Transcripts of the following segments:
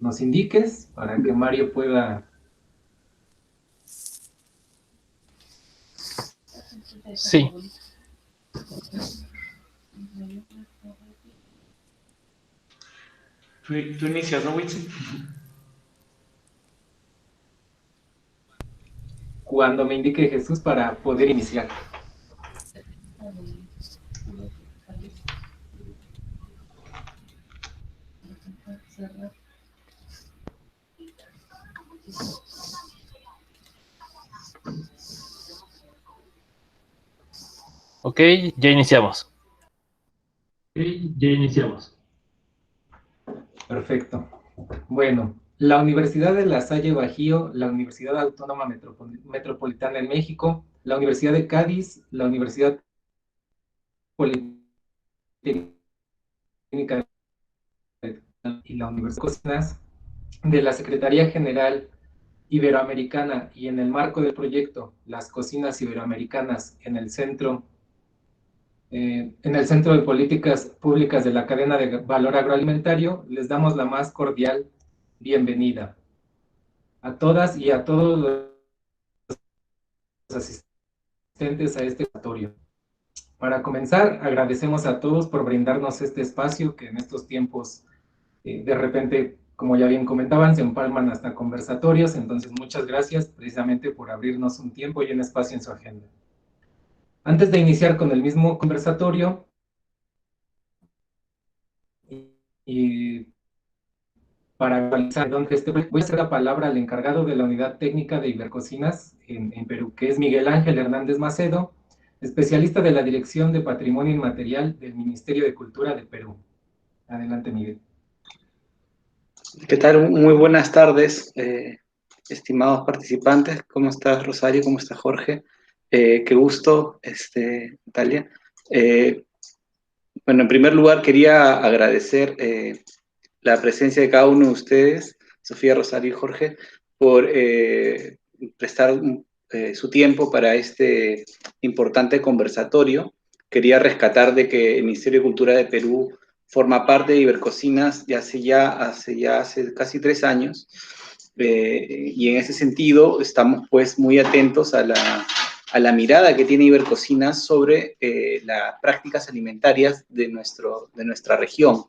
nos indiques para que Mario pueda... Sí. Tú inicias, ¿no, Wilson? Cuando me indique Jesús para poder iniciar. Ok, ya iniciamos. Ya iniciamos. Perfecto. Bueno, la Universidad de La Salle Bajío, la Universidad Autónoma Metropolitana de México, la Universidad de Cádiz, la Universidad Politécnica y la Universidad de la Secretaría General Iberoamericana y en el marco del proyecto Las Cocinas Iberoamericanas en el Centro de Políticas Públicas de la Cadena de Valor Agroalimentario, les damos la más cordial bienvenida a todas y a todos los asistentes a este laboratorio. Para comenzar, agradecemos a todos por brindarnos este espacio que en estos tiempos de repente, como ya bien comentaban, se empalman hasta conversatorios, entonces muchas gracias precisamente por abrirnos un tiempo y un espacio en su agenda. Antes de iniciar con el mismo conversatorio, y para actualizar voy a hacer la palabra al encargado de la unidad técnica de Ibercocinas en Perú, que es Miguel Ángel Hernández Macedo, especialista de la Dirección de Patrimonio Inmaterial del Ministerio de Cultura de Perú. Adelante, Miguel. ¿Qué tal? Muy buenas tardes, estimados participantes. ¿Cómo estás, Rosario? ¿Cómo está Jorge? Qué gusto, Natalia. Bueno, en primer lugar quería agradecer la presencia de cada uno de ustedes, Sofía, Rosario y Jorge, por prestar su tiempo para este importante conversatorio. Quería rescatar de que el Ministerio de Cultura de Perú forma parte de Ibercocinas hace casi 3 años, y en ese sentido estamos pues muy atentos a la mirada que tiene Ibercocinas sobre las prácticas alimentarias de nuestra región.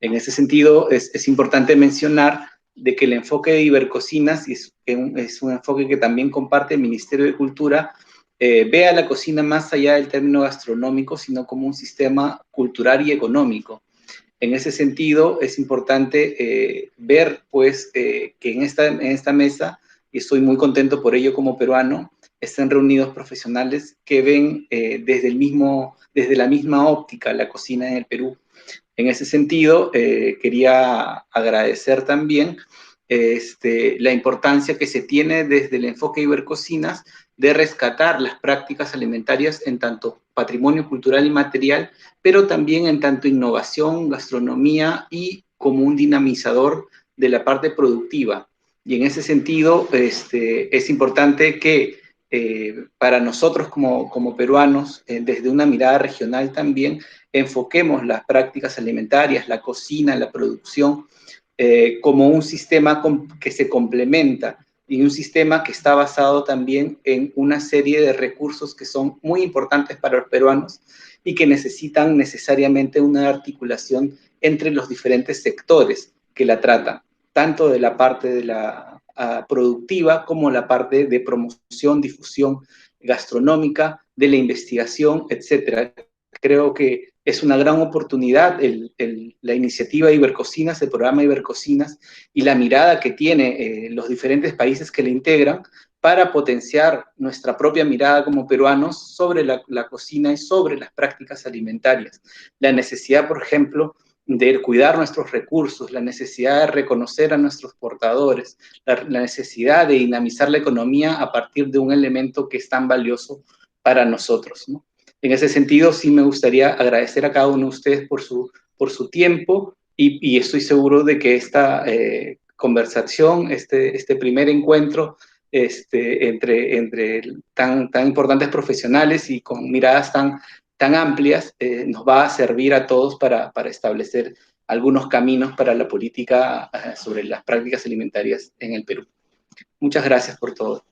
En ese sentido, es importante mencionar de que el enfoque de Ibercocinas, y es un enfoque que también comparte el Ministerio de Cultura, ve a la cocina más allá del término gastronómico, sino como un sistema cultural y económico. En ese sentido, es importante ver, pues, que en esta mesa, y estoy muy contento por ello como peruano, están reunidos profesionales que ven desde la misma óptica la cocina en el Perú. En ese sentido, quería agradecer también la importancia que se tiene desde el enfoque Ibercocinas de rescatar las prácticas alimentarias en tanto patrimonio cultural y material, pero también en tanto innovación, gastronomía y como un dinamizador de la parte productiva. Y en ese sentido, es importante que para nosotros como peruanos, desde una mirada regional también, enfoquemos las prácticas alimentarias, la cocina, la producción, como un sistema que se complementa y un sistema que está basado también en una serie de recursos que son muy importantes para los peruanos y que necesitan necesariamente una articulación entre los diferentes sectores que la tratan, tanto de la parte de la productiva como la parte de promoción, difusión gastronómica, de la investigación, etcétera. Creo que es una gran oportunidad la iniciativa Ibercocinas, el programa Ibercocinas y la mirada que tiene los diferentes países que le integran para potenciar nuestra propia mirada como peruanos sobre la cocina y sobre las prácticas alimentarias. La necesidad, por ejemplo, de cuidar nuestros recursos, la necesidad de reconocer a nuestros portadores, la necesidad de dinamizar la economía a partir de un elemento que es tan valioso para nosotros, ¿no? En ese sentido, sí me gustaría agradecer a cada uno de ustedes por su tiempo y estoy seguro de que esta conversación, este primer encuentro entre tan importantes profesionales y con miradas tan amplias, nos va a servir a todos para establecer algunos caminos para la política sobre las prácticas alimentarias en el Perú. Muchas gracias por todo.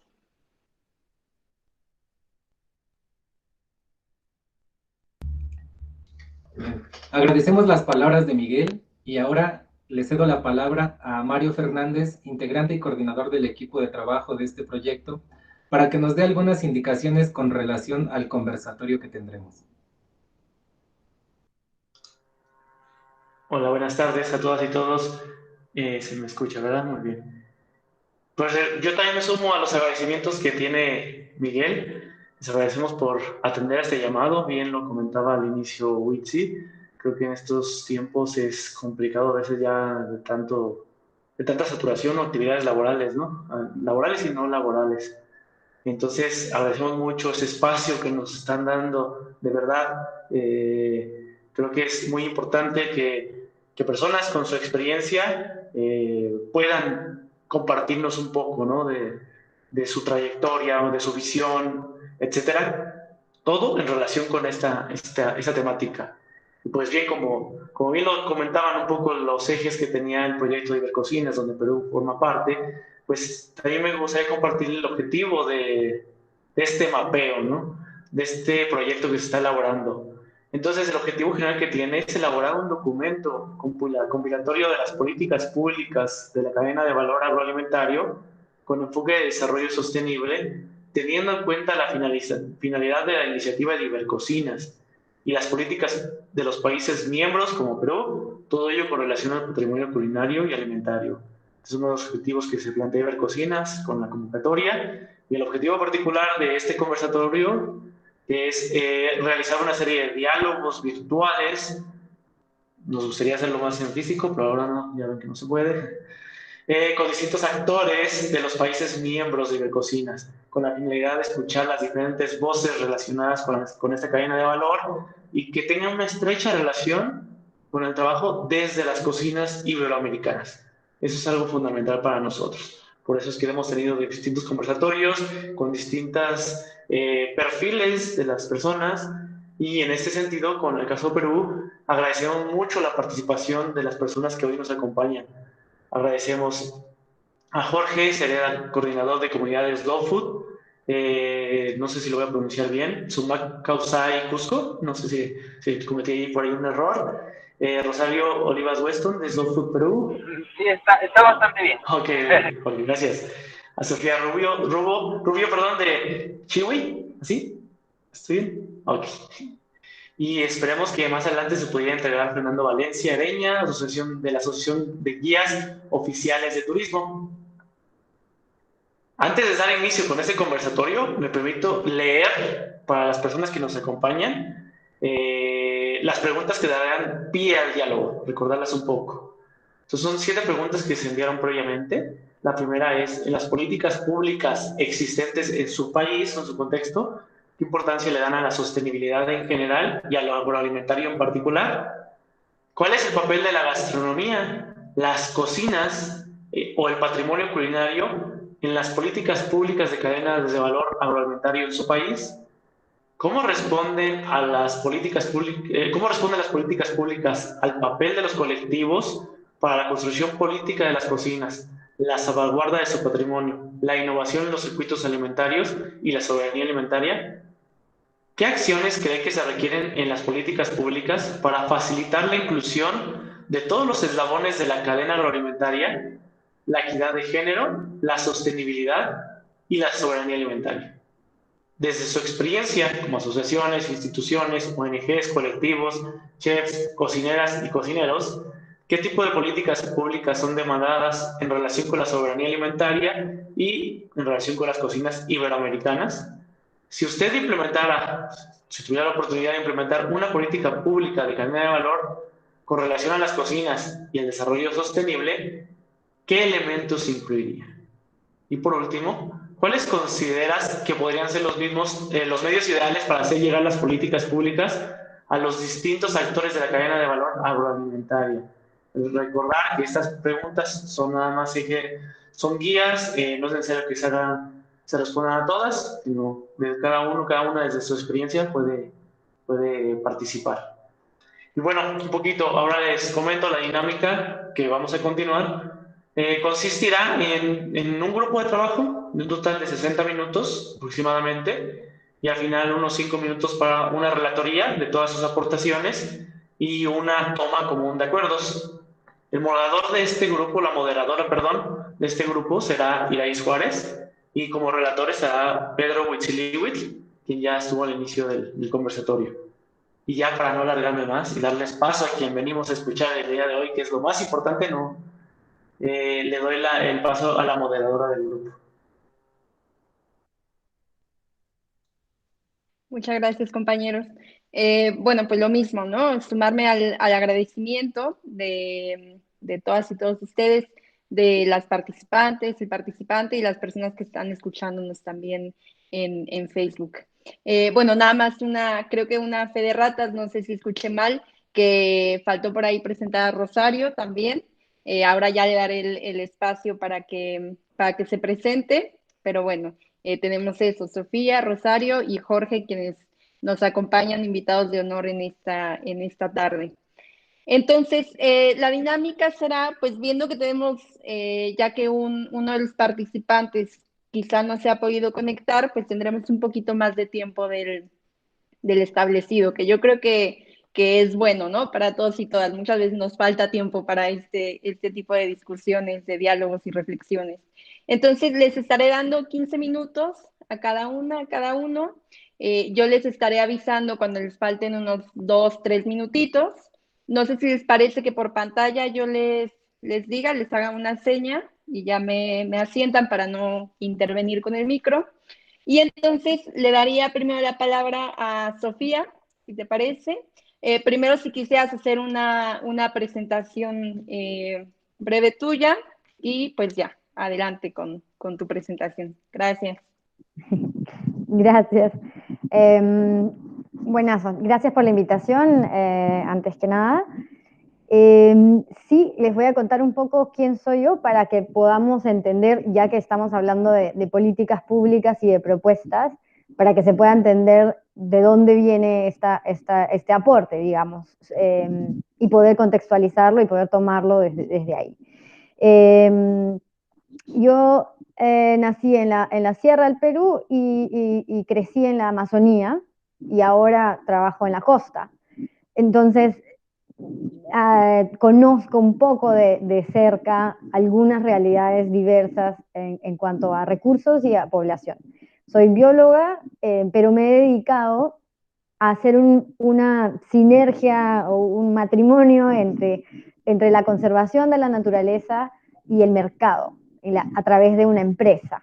Agradecemos las palabras de Miguel y ahora le cedo la palabra a Mario Fernández, integrante y coordinador del equipo de trabajo de este proyecto, para que nos dé algunas indicaciones con relación al conversatorio que tendremos. Hola, buenas tardes a todas y todos. Se me escucha, ¿verdad? Muy bien. Pues yo también me sumo a los agradecimientos que tiene Miguel. Les agradecemos por atender a este llamado. Bien lo comentaba al inicio Witsi. Creo que en estos tiempos es complicado a veces ya de tanta saturación o actividades laborales, ¿no? Laborales y no laborales. Entonces, agradecemos mucho ese espacio que nos están dando. De verdad, creo que es muy importante que personas con su experiencia puedan compartirnos un poco, ¿no? De su trayectoria o de su visión, etcétera. Todo en relación con esta temática. Y pues bien, como bien lo comentaban un poco los ejes que tenía el proyecto de Ibercocinas, donde Perú forma parte, pues también me gustaría compartir el objetivo de este mapeo, ¿no? De este proyecto que se está elaborando. Entonces, el objetivo general que tiene es elaborar un documento compilatorio de las políticas públicas de la cadena de valor agroalimentario con enfoque de desarrollo sostenible, teniendo en cuenta la finalidad de la iniciativa de Ibercocinas y las políticas de los países miembros como Perú, todo ello con relación al patrimonio culinario y alimentario. Es uno de los objetivos que se plantea Ibercocinas con la convocatoria, y el objetivo particular de este conversatorio es realizar una serie de diálogos virtuales. Nos gustaría hacerlo más en físico, pero ahora no, ya ven que no se puede, con distintos actores de los países miembros de Ibercocinas, con la finalidad de escuchar las diferentes voces relacionadas con esta cadena de valor y que tengan una estrecha relación con el trabajo desde las cocinas iberoamericanas. Eso es algo fundamental para nosotros. Por eso es que hemos tenido distintos conversatorios con distintos perfiles de las personas, y en este sentido, con el caso de Perú, agradecemos mucho la participación de las personas que hoy nos acompañan. Agradecemos a Jorge Cereda, coordinador de comunidades Slow Food. No sé si lo voy a pronunciar bien. Sumac Causay Cusco. No sé si cometí por ahí un error. Rosario Olivas Weston, de Slow Food Perú. Sí, está bastante bien. Ok, Jorge, gracias. A Sofía Rubio, perdón, de Chiwi. ¿Así? ¿Estoy bien? Ok. Y esperemos que más adelante se pudiera integrar Fernando Valencia Ereña, de la Asociación de Guías Oficiales de Turismo. Antes de dar inicio con este conversatorio, me permito leer para las personas que nos acompañan las preguntas que darán pie al diálogo, recordarlas un poco. Entonces, son 7 preguntas que se enviaron previamente. La primera es: en las políticas públicas existentes en su país o en su contexto, ¿qué importancia le dan a la sostenibilidad en general y a lo agroalimentario en particular? ¿Cuál es el papel de la gastronomía, las cocinas o el patrimonio culinario en las políticas públicas de cadenas de valor agroalimentario en su país? ¿Cómo responden las políticas públicas al papel de los colectivos para la construcción política de las cocinas, la salvaguarda de su patrimonio, la innovación en los circuitos alimentarios y la soberanía alimentaria? ¿Qué acciones cree que se requieren en las políticas públicas para facilitar la inclusión de todos los eslabones de la cadena agroalimentaria, la equidad de género, la sostenibilidad y la soberanía alimentaria? Desde su experiencia como asociaciones, instituciones, ONGs, colectivos, chefs, cocineras y cocineros, ¿qué tipo de políticas públicas son demandadas en relación con la soberanía alimentaria y en relación con las cocinas iberoamericanas? Si usted tuviera la oportunidad de implementar una política pública de cadena de valor con relación a las cocinas y el desarrollo sostenible, ¿qué elementos incluiría? Y por último, ¿cuáles consideras que podrían ser los medios ideales para hacer llegar las políticas públicas a los distintos actores de la cadena de valor agroalimentaria? Recordar que estas preguntas son nada más son guías, no es necesario que se respondan a todas, sino cada una desde su experiencia puede participar. Y bueno, un poquito, ahora les comento la dinámica que vamos a continuar. Consistirá en un grupo de trabajo, de un total de 60 minutos aproximadamente, y al final unos 5 minutos para una relatoría de todas sus aportaciones y una toma común de acuerdos. El moderador de este grupo, la moderadora, perdón, de este grupo será Iraíz Juárez, y como relatores será Pedro Huitzilihuitl, quien ya estuvo al inicio del conversatorio. Y ya para no alargarme más y darles paso a quien venimos a escuchar el día de hoy, que es lo más importante, no, le doy el paso a la moderadora del grupo. Muchas gracias, compañeros. Bueno, pues lo mismo, ¿no? Sumarme al agradecimiento de todas y todos ustedes, de las participantes, el participante y las personas que están escuchándonos también en Facebook. Bueno, nada más creo que una fe de ratas, no sé si escuché mal, que faltó por ahí presentar a Rosario también. Ahora ya le daré el espacio para que se presente, pero bueno. Tenemos eso, Sofía, Rosario y Jorge, quienes nos acompañan, invitados de honor en esta tarde. Entonces, la dinámica será, pues viendo que tenemos, ya que uno de los participantes quizá no se ha podido conectar, pues tendremos un poquito más de tiempo del establecido, que yo creo que es bueno, ¿no? Para todos y todas. Muchas veces nos falta tiempo para este tipo de discusiones, de diálogos y reflexiones. Entonces, les estaré dando 15 minutos a cada una, a cada uno. Yo les estaré avisando cuando les falten unos 2, 3 minutitos. No sé si les parece que por pantalla yo les diga, les haga una seña y ya me asientan para no intervenir con el micro. Y entonces le daría primero la palabra a Sofía, si te parece. Primero, si quisieras hacer una presentación breve tuya y pues ya, adelante con tu presentación. Gracias. Gracias. Buenas, gracias por la invitación, antes que nada. Sí, les voy a contar un poco quién soy yo para que podamos entender, ya que estamos hablando de políticas públicas y de propuestas, para que se pueda entender de dónde viene este aporte, digamos, y poder contextualizarlo y poder tomarlo desde ahí. Yo nací en la Sierra del Perú y crecí en la Amazonía y ahora trabajo en la costa. Entonces, conozco un poco de cerca algunas realidades diversas en cuanto a recursos y a población. Soy bióloga, pero me he dedicado a hacer una sinergia o un matrimonio entre la conservación de la naturaleza y el mercado, a través de una empresa.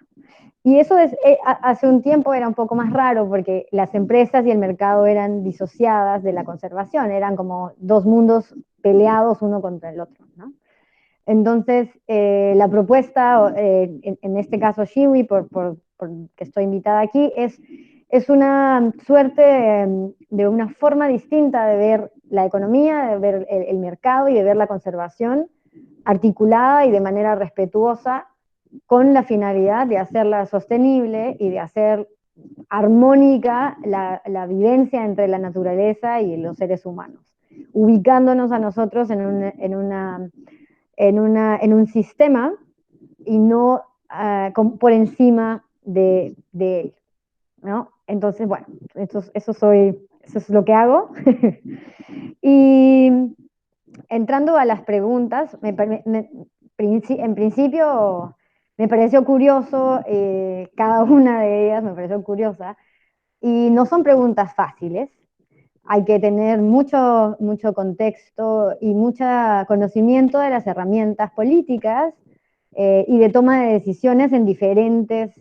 Y eso hace un tiempo era un poco más raro porque las empresas y el mercado eran disociadas de la conservación, eran como dos mundos peleados uno contra el otro, ¿no? Entonces, la propuesta, en este caso Shiwi, por que estoy invitada aquí, es una suerte de una forma distinta de ver la economía, de ver el mercado y de ver la conservación articulada y de manera respetuosa, con la finalidad de hacerla sostenible y de hacer armónica la vivencia entre la naturaleza y los seres humanos, ubicándonos a nosotros en un sistema y no por encima de él, ¿no? Entonces, bueno, eso es lo que hago. Y entrando a las preguntas, en principio me pareció curioso, cada una de ellas me pareció curiosa, y no son preguntas fáciles. Hay que tener mucho contexto y mucho conocimiento de las herramientas políticas y de toma de decisiones en diferentes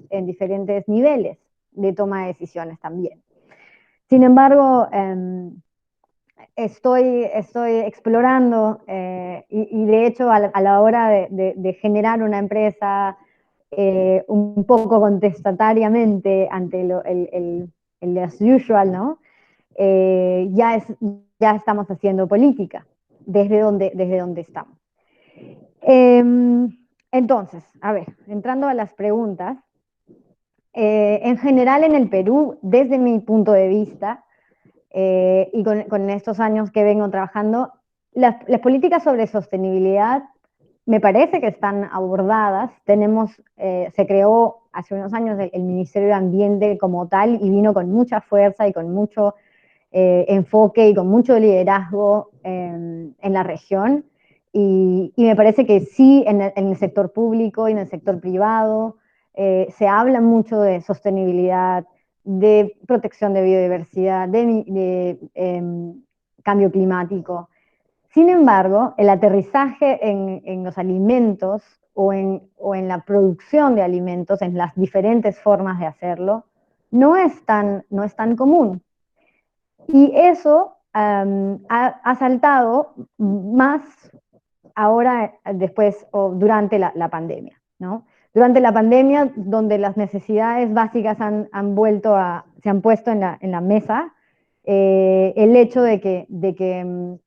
niveles de toma de decisiones también. Sin embargo, estoy explorando y de hecho a la hora de generar una empresa un poco contestatariamente ante el as usual, ¿no? Ya estamos haciendo política desde donde estamos. Entonces, a ver, entrando a las preguntas, en general en el Perú, desde mi punto de vista, y con estos años que vengo trabajando, las políticas sobre sostenibilidad me parece que están abordadas. Se creó hace unos años el Ministerio de Ambiente como tal y vino con mucha fuerza y con mucho enfoque y con mucho liderazgo en la región. Y me parece que sí, en el sector público y en el sector privado se habla mucho de sostenibilidad, de protección de biodiversidad, de cambio climático. Sin embargo, el aterrizaje en los alimentos o en la producción de alimentos, en las diferentes formas de hacerlo, no es tan común. Y eso ha saltado más ahora, después o durante la pandemia, ¿no? Durante la pandemia, donde las necesidades básicas se han puesto en la mesa, el hecho de que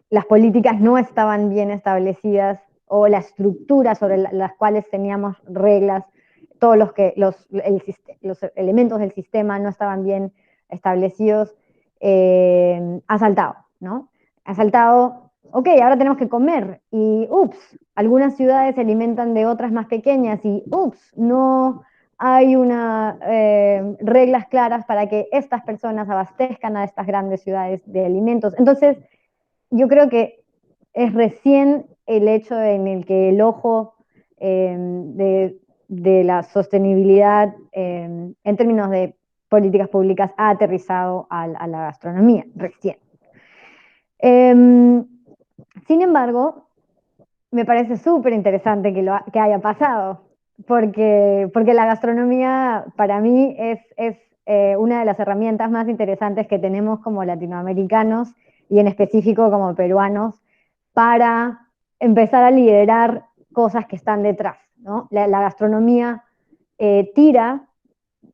las políticas no estaban bien establecidas o la estructura sobre las cuales teníamos reglas, todos los elementos del sistema no estaban bien establecidos, ha saltado, ¿no? Ha saltado, ok, ahora tenemos que comer y, ups, algunas ciudades se alimentan de otras más pequeñas y, ups, no hay reglas claras para que estas personas abastezcan a estas grandes ciudades de alimentos. Entonces, yo creo que es recién el hecho en el que el ojo de la sostenibilidad en términos de políticas públicas ha aterrizado a la gastronomía, recién. Sin embargo, me parece súper interesante que haya pasado, porque la gastronomía para mí es una de las herramientas más interesantes que tenemos como latinoamericanos y en específico como peruanos para empezar a liderar cosas que están detrás, ¿no? La gastronomía tira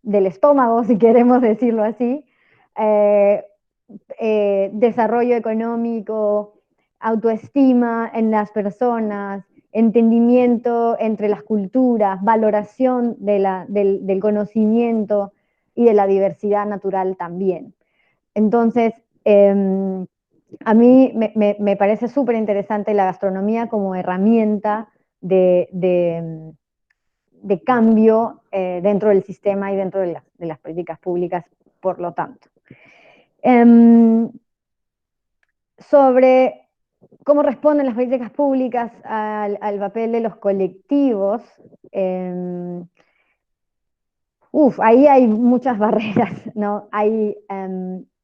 del estómago, si queremos decirlo así, eh, desarrollo económico, autoestima en las personas, entendimiento entre las culturas, valoración del conocimiento y de la diversidad natural también. Entonces, a mí me parece súper interesante la gastronomía como herramienta de cambio dentro del sistema y dentro de las políticas públicas, por lo tanto. Sobre cómo responden las políticas públicas al papel de los colectivos, ahí hay muchas barreras, ¿no?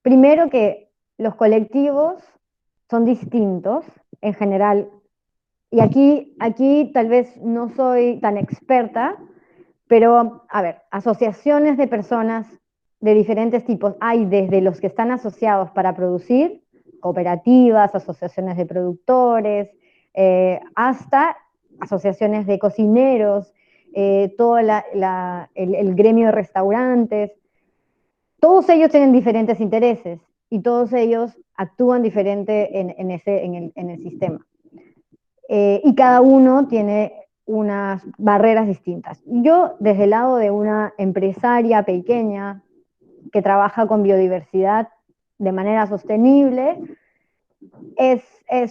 Primero que los colectivos son distintos en general, y aquí tal vez no soy tan experta, pero a ver, asociaciones de personas de diferentes tipos, hay desde los que están asociados para producir, cooperativas, asociaciones de productores, hasta asociaciones de cocineros, todo el gremio de restaurantes. Todos ellos tienen diferentes intereses y todos ellos actúan diferente en el sistema. Y cada uno tiene unas barreras distintas. Yo, desde el lado de una empresaria pequeña que trabaja con biodiversidad de manera sostenible,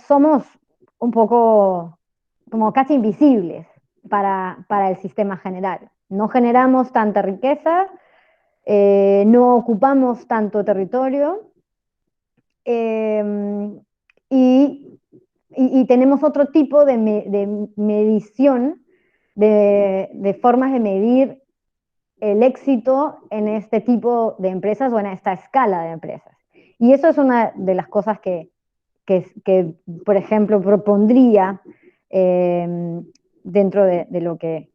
somos un poco como casi invisibles para el sistema general. No generamos tanta riqueza, no ocupamos tanto territorio y tenemos otro tipo de medición, de formas de medir el éxito en este tipo de empresas o en esta escala de empresas. Y eso es una de las cosas que por ejemplo, propondría dentro de lo que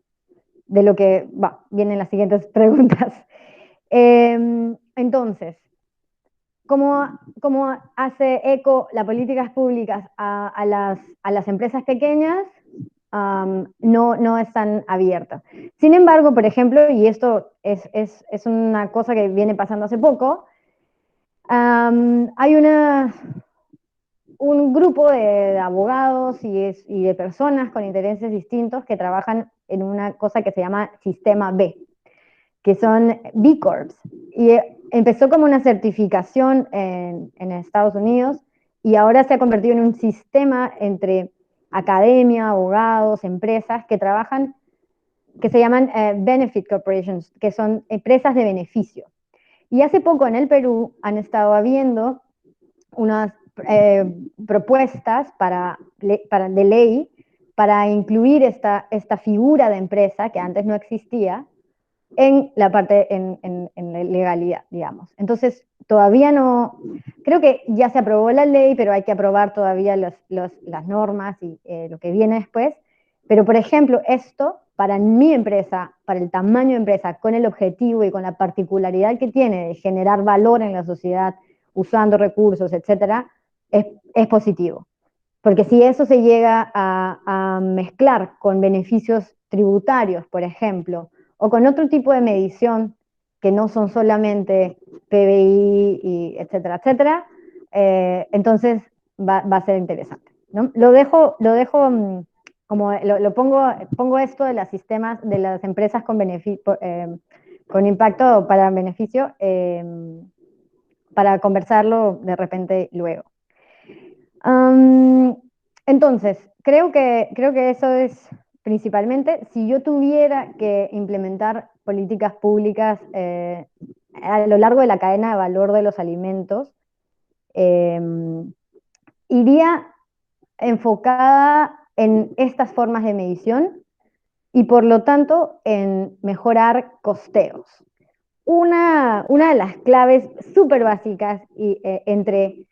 vienen las siguientes preguntas. Entonces, ¿cómo hace eco las políticas públicas a las empresas pequeñas? No están abiertas. Sin embargo, por ejemplo, y esto es una cosa que viene pasando hace poco, hay un grupo de abogados y de personas con intereses distintos que trabajan en una cosa que se llama Sistema B, que son B Corps. Y empezó como una certificación en Estados Unidos y ahora se ha convertido en un sistema entre academia, abogados, empresas que trabajan, que se llaman benefit corporations, que son empresas de beneficio. Y hace poco en el Perú han estado habiendo unas propuestas de ley para incluir esta figura de empresa que antes no existía en la parte, en la legalidad, digamos. Entonces, todavía no, creo que ya se aprobó la ley, pero hay que aprobar todavía las normas y lo que viene después. Pero, por ejemplo, esto, para mi empresa, para el tamaño de empresa, con el objetivo y con la particularidad que tiene de generar valor en la sociedad, usando recursos, etcétera, es positivo. Porque si eso se llega a mezclar con beneficios tributarios, por ejemplo, o con otro tipo de medición que no son solamente PBI, y etcétera, etcétera, entonces va a ser interesante, ¿no? Lo dejo como pongo esto de los sistemas, de las empresas con impacto para beneficio, para conversarlo de repente luego. Entonces, creo que eso es principalmente. Si yo tuviera que implementar políticas públicas a lo largo de la cadena de valor de los alimentos, iría enfocada en estas formas de medición y por lo tanto en mejorar costeos. Una de las claves súper básicas entre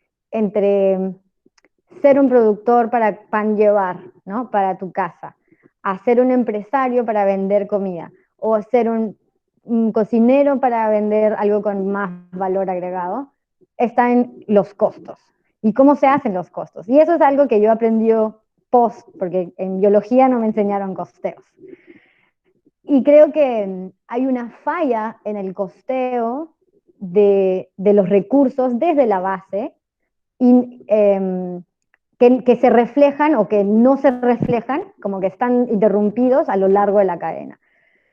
ser un productor para pan llevar, ¿no? Para tu casa, a ser un empresario para vender comida, o ser un cocinero para vender algo con más valor agregado, está en los costos. ¿Y cómo se hacen los costos? Y eso es algo que yo aprendí post, porque en biología no me enseñaron costeos. Y creo que hay una falla en el costeo de los recursos desde la base, y, que se reflejan o que no se reflejan, como que están interrumpidos a lo largo de la cadena.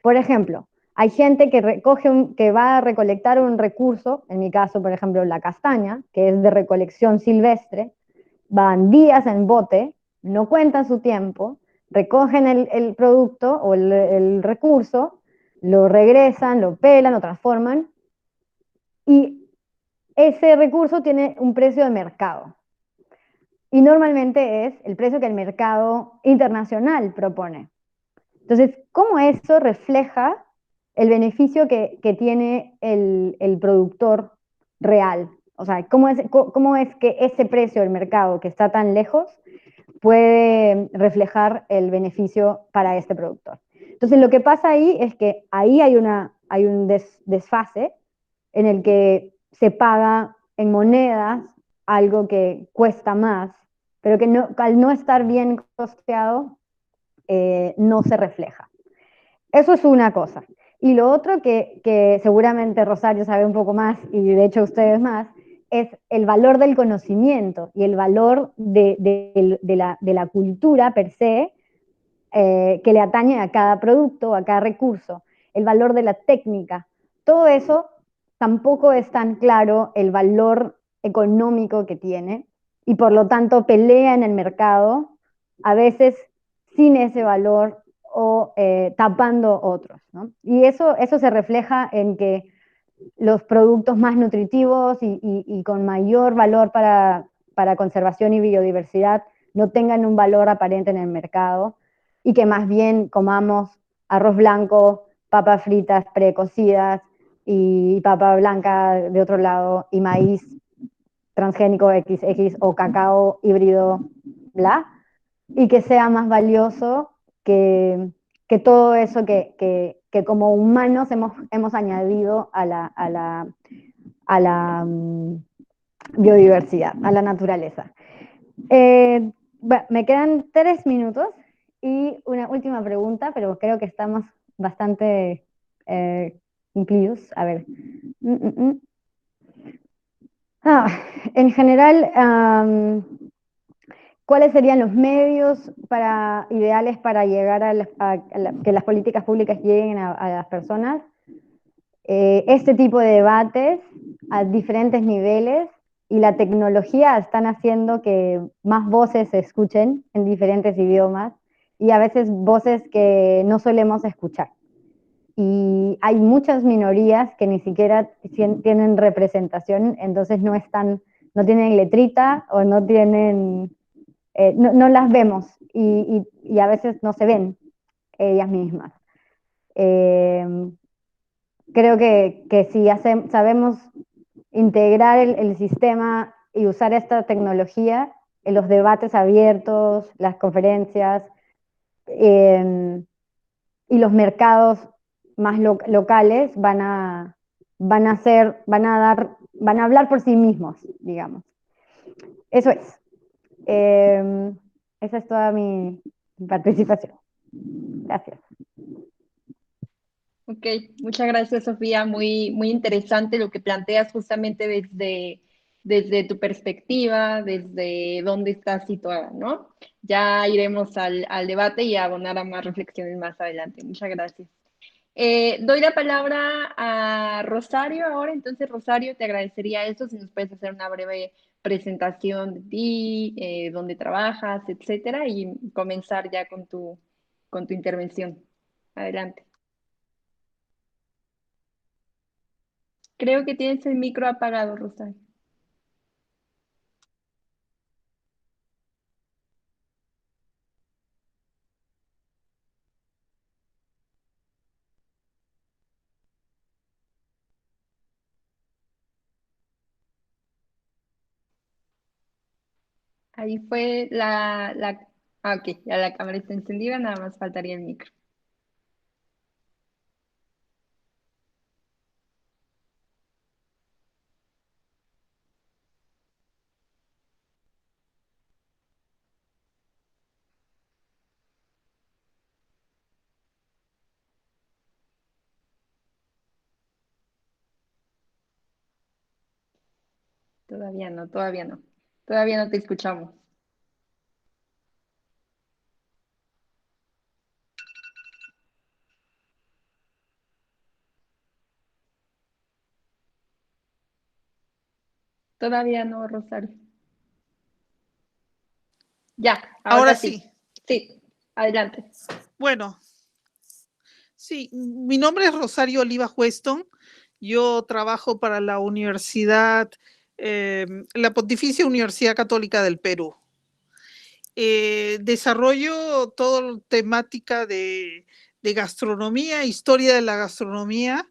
Por ejemplo, hay gente que va a recolectar un recurso, en mi caso, por ejemplo, la castaña, que es de recolección silvestre, van días en bote, no cuentan su tiempo, recogen el producto o el recurso, lo regresan, lo pelan, lo transforman, y ese recurso tiene un precio de mercado. Y normalmente es el precio que el mercado internacional propone. Entonces, ¿cómo eso refleja el beneficio que tiene el productor real? O sea, ¿cómo es que ese precio del mercado que está tan lejos puede reflejar el beneficio para este productor? Entonces, lo que pasa ahí es que ahí hay un desfase en el que se paga en monedas algo que cuesta más, pero que al no estar bien costeado, no se refleja. Eso es una cosa. Y lo otro que seguramente Rosario sabe un poco más, y de hecho ustedes más, es el valor del conocimiento y el valor de la cultura per se, que le atañe a cada producto, a cada recurso, el valor de la técnica. Todo eso tampoco es tan claro el valor económico que tiene, y por lo tanto pelea en el mercado, a veces sin ese valor o tapando otros, ¿no? Y eso se refleja en que los productos más nutritivos y con mayor valor para conservación y biodiversidad no tengan un valor aparente en el mercado, y que más bien comamos arroz blanco, papas fritas precocidas y papa blanca de otro lado, y maíz transgénico XX o cacao híbrido, bla, y que sea más valioso que todo eso que como humanos hemos añadido a la biodiversidad, a la naturaleza. Bueno, me quedan 3 minutos y una última pregunta, pero creo que estamos bastante cumplidos. A ver. En general, ¿cuáles serían los medios ideales para llegar que las políticas públicas lleguen a las personas? este tipo de debates a diferentes niveles, y la tecnología están haciendo que más voces se escuchen en diferentes idiomas y a veces voces que no solemos escuchar. Y hay muchas minorías que ni siquiera tienen representación, entonces no tienen letrita o no tienen, no las vemos y a veces no se ven ellas mismas. Creo que si sabemos integrar el sistema y usar esta tecnología en los debates abiertos, las conferencias y los mercados más locales van a hablar por sí mismos, digamos. Eso es. Esa es toda mi participación. Gracias. Ok, muchas gracias, Sofía. Muy, muy interesante lo que planteas justamente desde tu perspectiva, desde dónde estás situada, ¿no? Ya iremos al debate y a abonar a más reflexiones más adelante. Muchas gracias. Doy la palabra a Rosario ahora. Entonces, Rosario, te agradecería eso, si nos puedes hacer una breve presentación de ti, dónde trabajas, etcétera, y comenzar ya con tu intervención. Adelante. Creo que tienes el micro apagado, Rosario. Ahí fue ok, ya la cámara está encendida, nada más faltaría el micro. Todavía no, todavía no. Todavía no te escuchamos. Todavía no, Rosario. Ya, Ahora ahora sí. sí. Sí, adelante. Bueno, sí, mi nombre es Rosario Oliva Weston. Yo trabajo para la la Pontificia Universidad Católica del Perú. Desarrollo toda temática de gastronomía, historia de la gastronomía,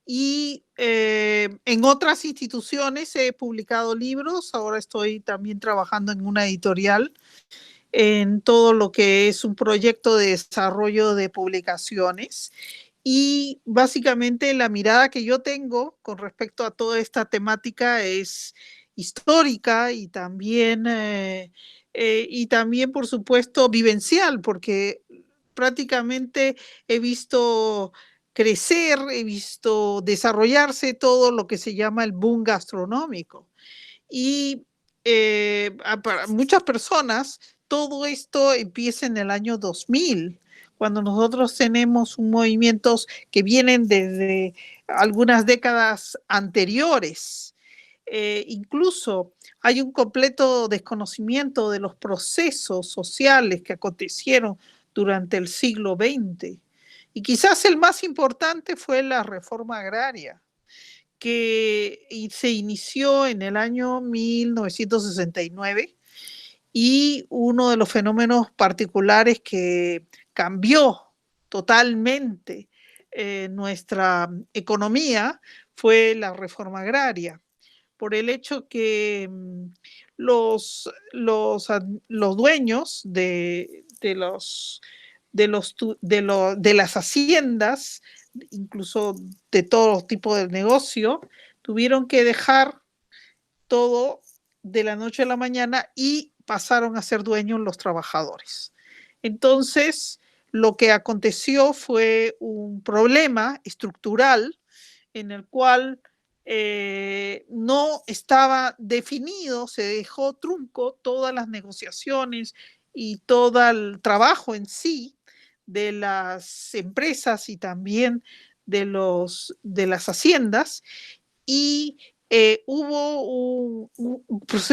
y en otras instituciones he publicado libros. Ahora estoy también trabajando en una editorial en todo lo que es un proyecto de desarrollo de publicaciones. Y básicamente la mirada que yo tengo con respecto a toda esta temática es histórica y también, por supuesto, vivencial, porque prácticamente he visto crecer, he visto desarrollarse todo lo que se llama el boom gastronómico. Y para muchas personas todo esto empieza en el año 2000, cuando nosotros tenemos movimientos que vienen desde algunas décadas anteriores. Incluso hay un completo desconocimiento de los procesos sociales que acontecieron durante el siglo XX. Y quizás el más importante fue la reforma agraria, que se inició en el año 1969, y uno de los fenómenos particulares que cambió totalmente nuestra economía fue la reforma agraria, por el hecho que los dueños de las haciendas, incluso de todo tipo de negocio, tuvieron que dejar todo de la noche a la mañana y pasaron a ser dueños los trabajadores. Entonces, lo que aconteció fue un problema estructural en el cual no estaba definido, se dejó trunco todas las negociaciones y todo el trabajo en sí de las empresas y también de las haciendas y se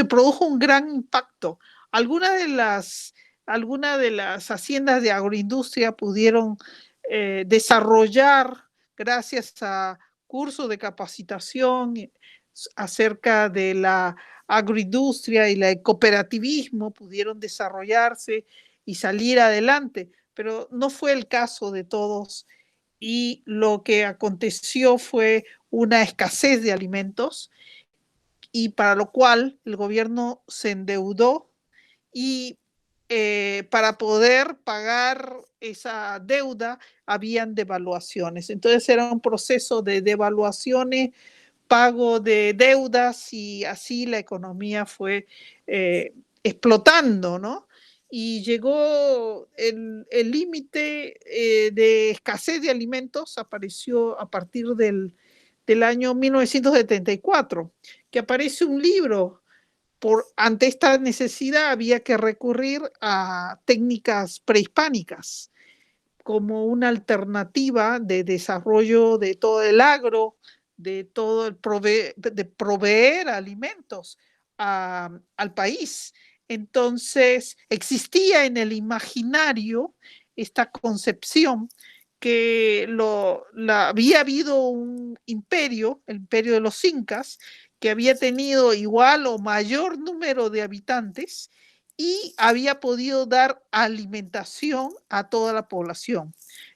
produjo un gran impacto. Algunas de las haciendas de agroindustria pudieron desarrollar, gracias a cursos de capacitación acerca de la agroindustria y el cooperativismo, pudieron desarrollarse y salir adelante, pero no fue el caso de todos, y lo que aconteció fue una escasez de alimentos, y para lo cual el gobierno se endeudó, y para poder pagar esa deuda habían devaluaciones. Entonces era un proceso de devaluaciones, pago de deudas, y así la economía fue explotando, ¿no? Y llegó el límite de escasez de alimentos, apareció a partir del año 1974, que aparece un libro. Ante esta necesidad había que recurrir a técnicas prehispánicas como una alternativa de desarrollo de todo el agro, de todo de proveer alimentos al país. Entonces existía en el imaginario esta concepción que había habido un imperio, el imperio de los incas, que había tenido igual o mayor número de habitantes y había podido dar alimentación a toda la población.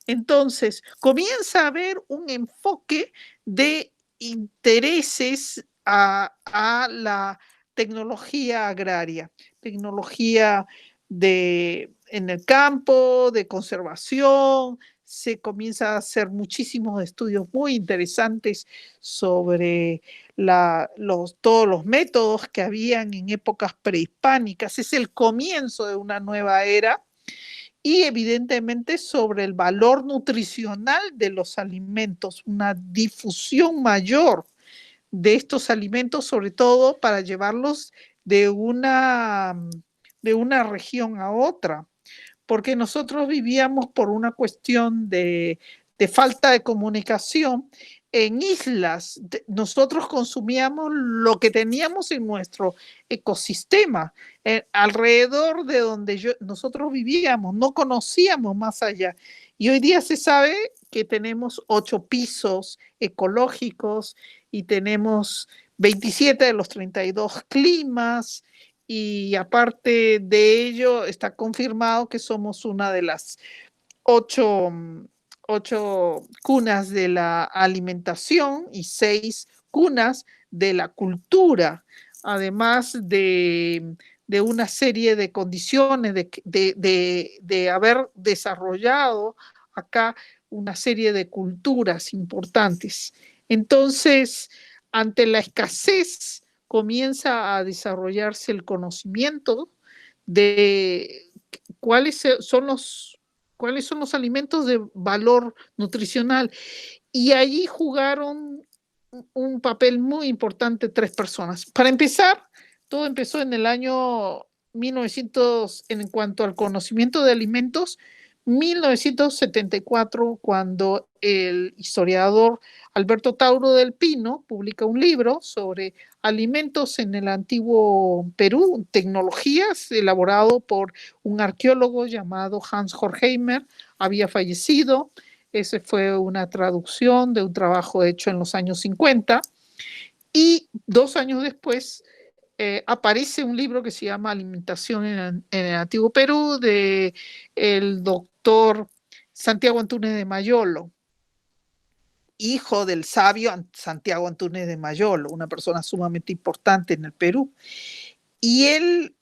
Entonces, comienza a haber un enfoque de intereses a la tecnología agraria, tecnología en el campo, de conservación. Se comienza a hacer muchísimos estudios muy interesantes sobre todos los métodos que habían en épocas prehispánicas. Es el comienzo de una nueva era, y evidentemente sobre el valor nutricional de los alimentos, una difusión mayor de estos alimentos, sobre todo para llevarlos de una región a otra, porque nosotros vivíamos por una cuestión de falta de comunicación en islas. Nosotros consumíamos lo que teníamos en nuestro ecosistema, alrededor de donde nosotros vivíamos, no conocíamos más allá. Y hoy día se sabe que tenemos 8 pisos ecológicos y tenemos 27 de los 32 climas, y aparte de ello está confirmado que somos una de las 8 cunas de la alimentación y 6 cunas de la cultura, además de una serie de condiciones de haber desarrollado acá una serie de culturas importantes. Entonces, ante la escasez, comienza a desarrollarse el conocimiento de cuáles son los alimentos de valor nutricional. Y allí jugaron un papel muy importante 3 personas. Para empezar, todo empezó en el año 1900, en cuanto al conocimiento de alimentos, 1974, cuando el historiador Alberto Tauro del Pino publica un libro sobre alimentos en el antiguo Perú, tecnologías, elaborado por un arqueólogo llamado Hans Horkheimer. Había fallecido. Esa fue una traducción de un trabajo hecho en los años 50. Y 2 años después aparece un libro que se llama Alimentación en el Antiguo Perú, de el doctor Santiago Antúnez de Mayolo, hijo del sabio Santiago Antúnez de Mayolo, una persona sumamente importante en el Perú. Y él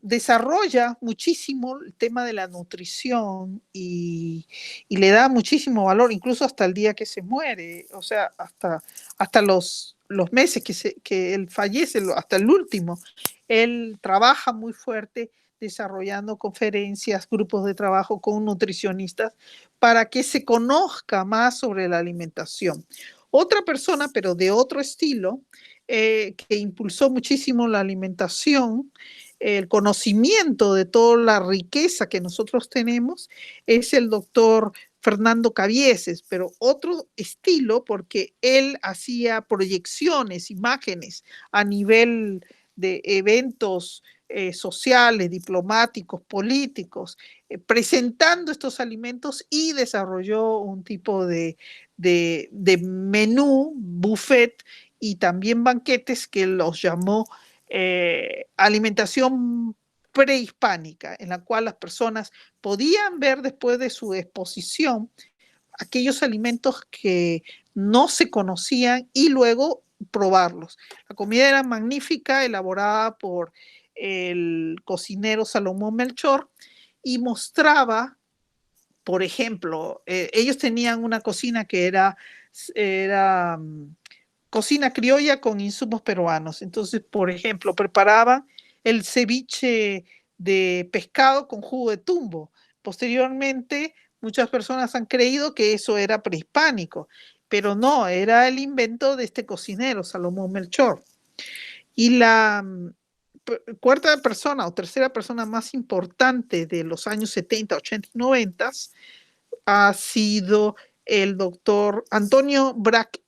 desarrolla muchísimo el tema de la nutrición y le da muchísimo valor, incluso hasta el día que se muere, o sea, hasta los meses que él fallece, hasta el último. Él trabaja muy fuerte desarrollando conferencias, grupos de trabajo con nutricionistas para que se conozca más sobre la alimentación. Otra persona, pero de otro estilo, que impulsó muchísimo la alimentación, el conocimiento de toda la riqueza que nosotros tenemos, es el doctor Fernando Cabieses, pero otro estilo porque él hacía proyecciones, imágenes a nivel de eventos sociales, diplomáticos, políticos, presentando estos alimentos y desarrolló un tipo de menú, buffet y también banquetes que los llamó alimentación prehispánica, en la cual las personas podían ver después de su exposición aquellos alimentos que no se conocían y luego probarlos. La comida era magnífica, elaborada por el cocinero Salomón Melchor y mostraba, por ejemplo, ellos tenían una cocina que era cocina criolla con insumos peruanos. Entonces, por ejemplo, preparaban el ceviche de pescado con jugo de tumbo. Posteriormente, muchas personas han creído que eso era prehispánico, pero no, era el invento de este cocinero, Salomón Melchor. Y la cuarta persona o tercera persona más importante de los años 70, 80 y 90 ha sido el doctor Antonio Braque,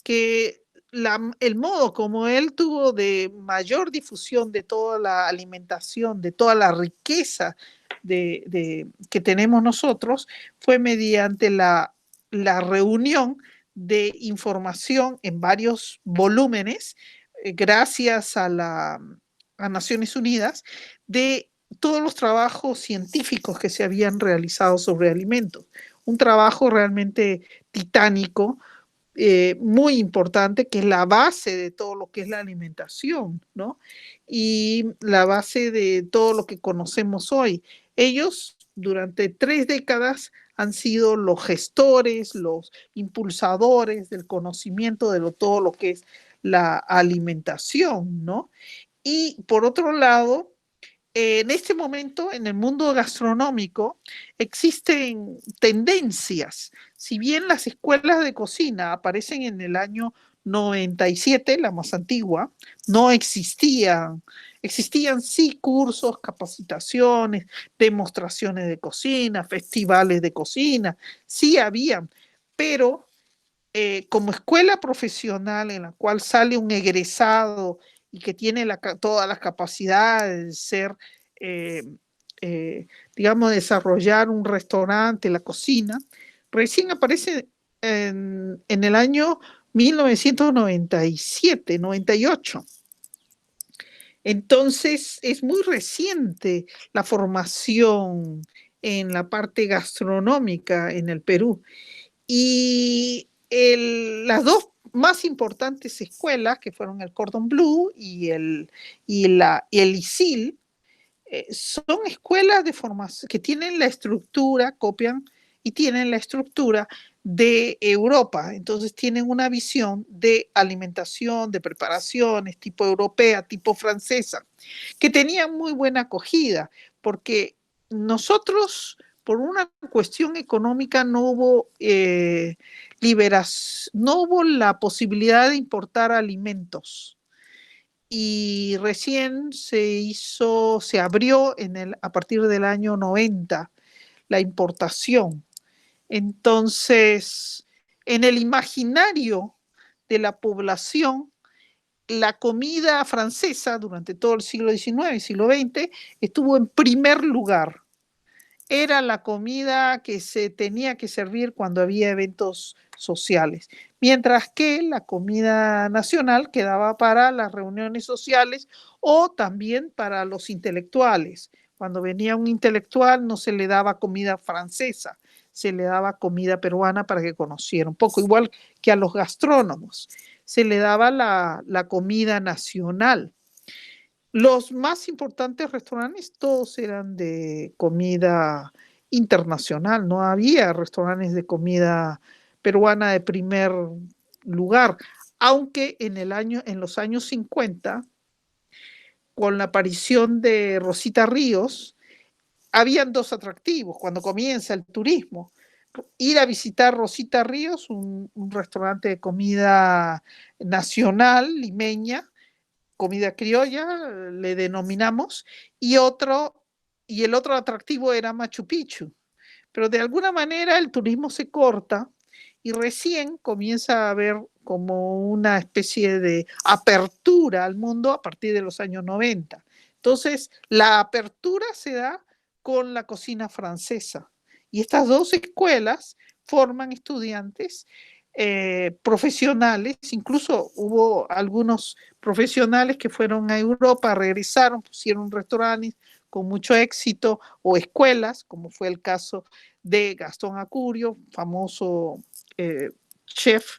que el modo como él tuvo de mayor difusión de toda la alimentación, de toda la riqueza que tenemos nosotros, fue mediante la reunión de información en varios volúmenes, gracias a Naciones Unidas, de todos los trabajos científicos que se habían realizado sobre alimentos. Un trabajo realmente titánico, muy importante, que es la base de todo lo que es la alimentación, ¿no? Y la base de todo lo que conocemos hoy. Ellos, durante 3 décadas, han sido los gestores, los impulsadores del conocimiento de todo lo que es la alimentación, ¿no? Y por otro lado, en este momento, en el mundo gastronómico, existen tendencias. Si bien las escuelas de cocina aparecen en el año 97, la más antigua, no existían. Existían sí cursos, capacitaciones, demostraciones de cocina, festivales de cocina, sí habían, pero como escuela profesional en la cual sale un egresado y que tiene todas las capacidades de ser, digamos, desarrollar un restaurante, la cocina, recién aparece en el año 1997, 98. Entonces, es muy reciente la formación en la parte gastronómica en el Perú. Y las dos más importantes escuelas, que fueron el Cordon Bleu y el ISIL, son escuelas de formación que tienen la estructura, copian y tienen la estructura de Europa. Entonces tienen una visión de alimentación, de preparaciones tipo europea, tipo francesa, que tenían muy buena acogida, porque nosotros, por una cuestión económica, no hubo no hubo la posibilidad de importar alimentos. Y recién se abrió a partir del año 90 la importación. Entonces, en el imaginario de la población, la comida francesa durante todo el siglo XIX y siglo XX estuvo en primer lugar. Era la comida que se tenía que servir cuando había eventos sociales, mientras que la comida nacional quedaba para las reuniones sociales o también para los intelectuales. Cuando venía un intelectual no se le daba comida francesa, se le daba comida peruana para que conociera un poco, igual que a los gastrónomos. Se le daba la comida nacional. Los más importantes restaurantes todos eran de comida internacional, no había restaurantes de comida peruana de primer lugar, aunque en los años 50, con la aparición de Rosita Ríos, habían dos atractivos cuando comienza el turismo. Ir a visitar Rosita Ríos, un restaurante de comida nacional, limeña, comida criolla, le denominamos, y el otro atractivo era Machu Picchu, pero de alguna manera el turismo se corta y recién comienza a haber como una especie de apertura al mundo a partir de los años 90. Entonces, la apertura se da con la cocina francesa. Y estas dos escuelas forman estudiantes profesionales, incluso hubo algunos profesionales que fueron a Europa, regresaron, pusieron restaurantes con mucho éxito, o escuelas, como fue el caso de Gastón Acurio, famoso chef,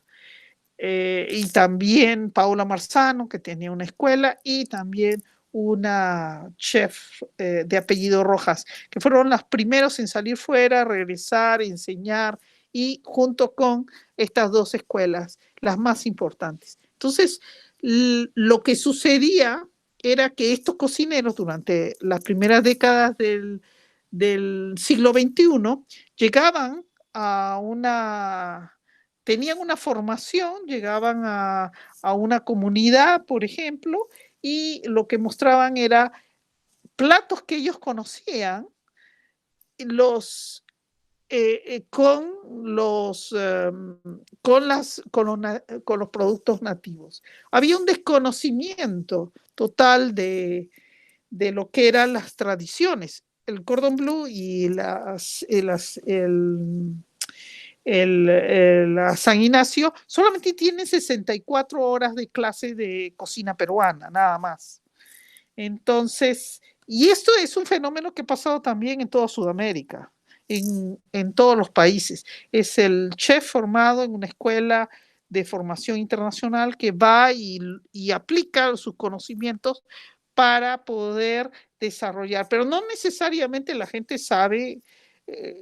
y también Paula Marzano, que tenía una escuela, y también una chef de apellido Rojas, que fueron los primeros en salir fuera, regresar, enseñar, y junto con estas dos escuelas, las más importantes. Entonces, lo que sucedía era que estos cocineros durante las primeras décadas del siglo XXI llegaban a tenían una formación, llegaban a una comunidad, por ejemplo, y lo que mostraban era platos que ellos conocían, con los productos nativos. Había un desconocimiento total de lo que eran las tradiciones. El cordon bleu y la San Ignacio solamente tiene 64 horas de clase de cocina peruana, nada más. Entonces, y esto es un fenómeno que ha pasado también en toda Sudamérica, en todos los países. Es el chef formado en una escuela de formación internacional que va y aplica sus conocimientos para poder desarrollar, pero no necesariamente la gente sabe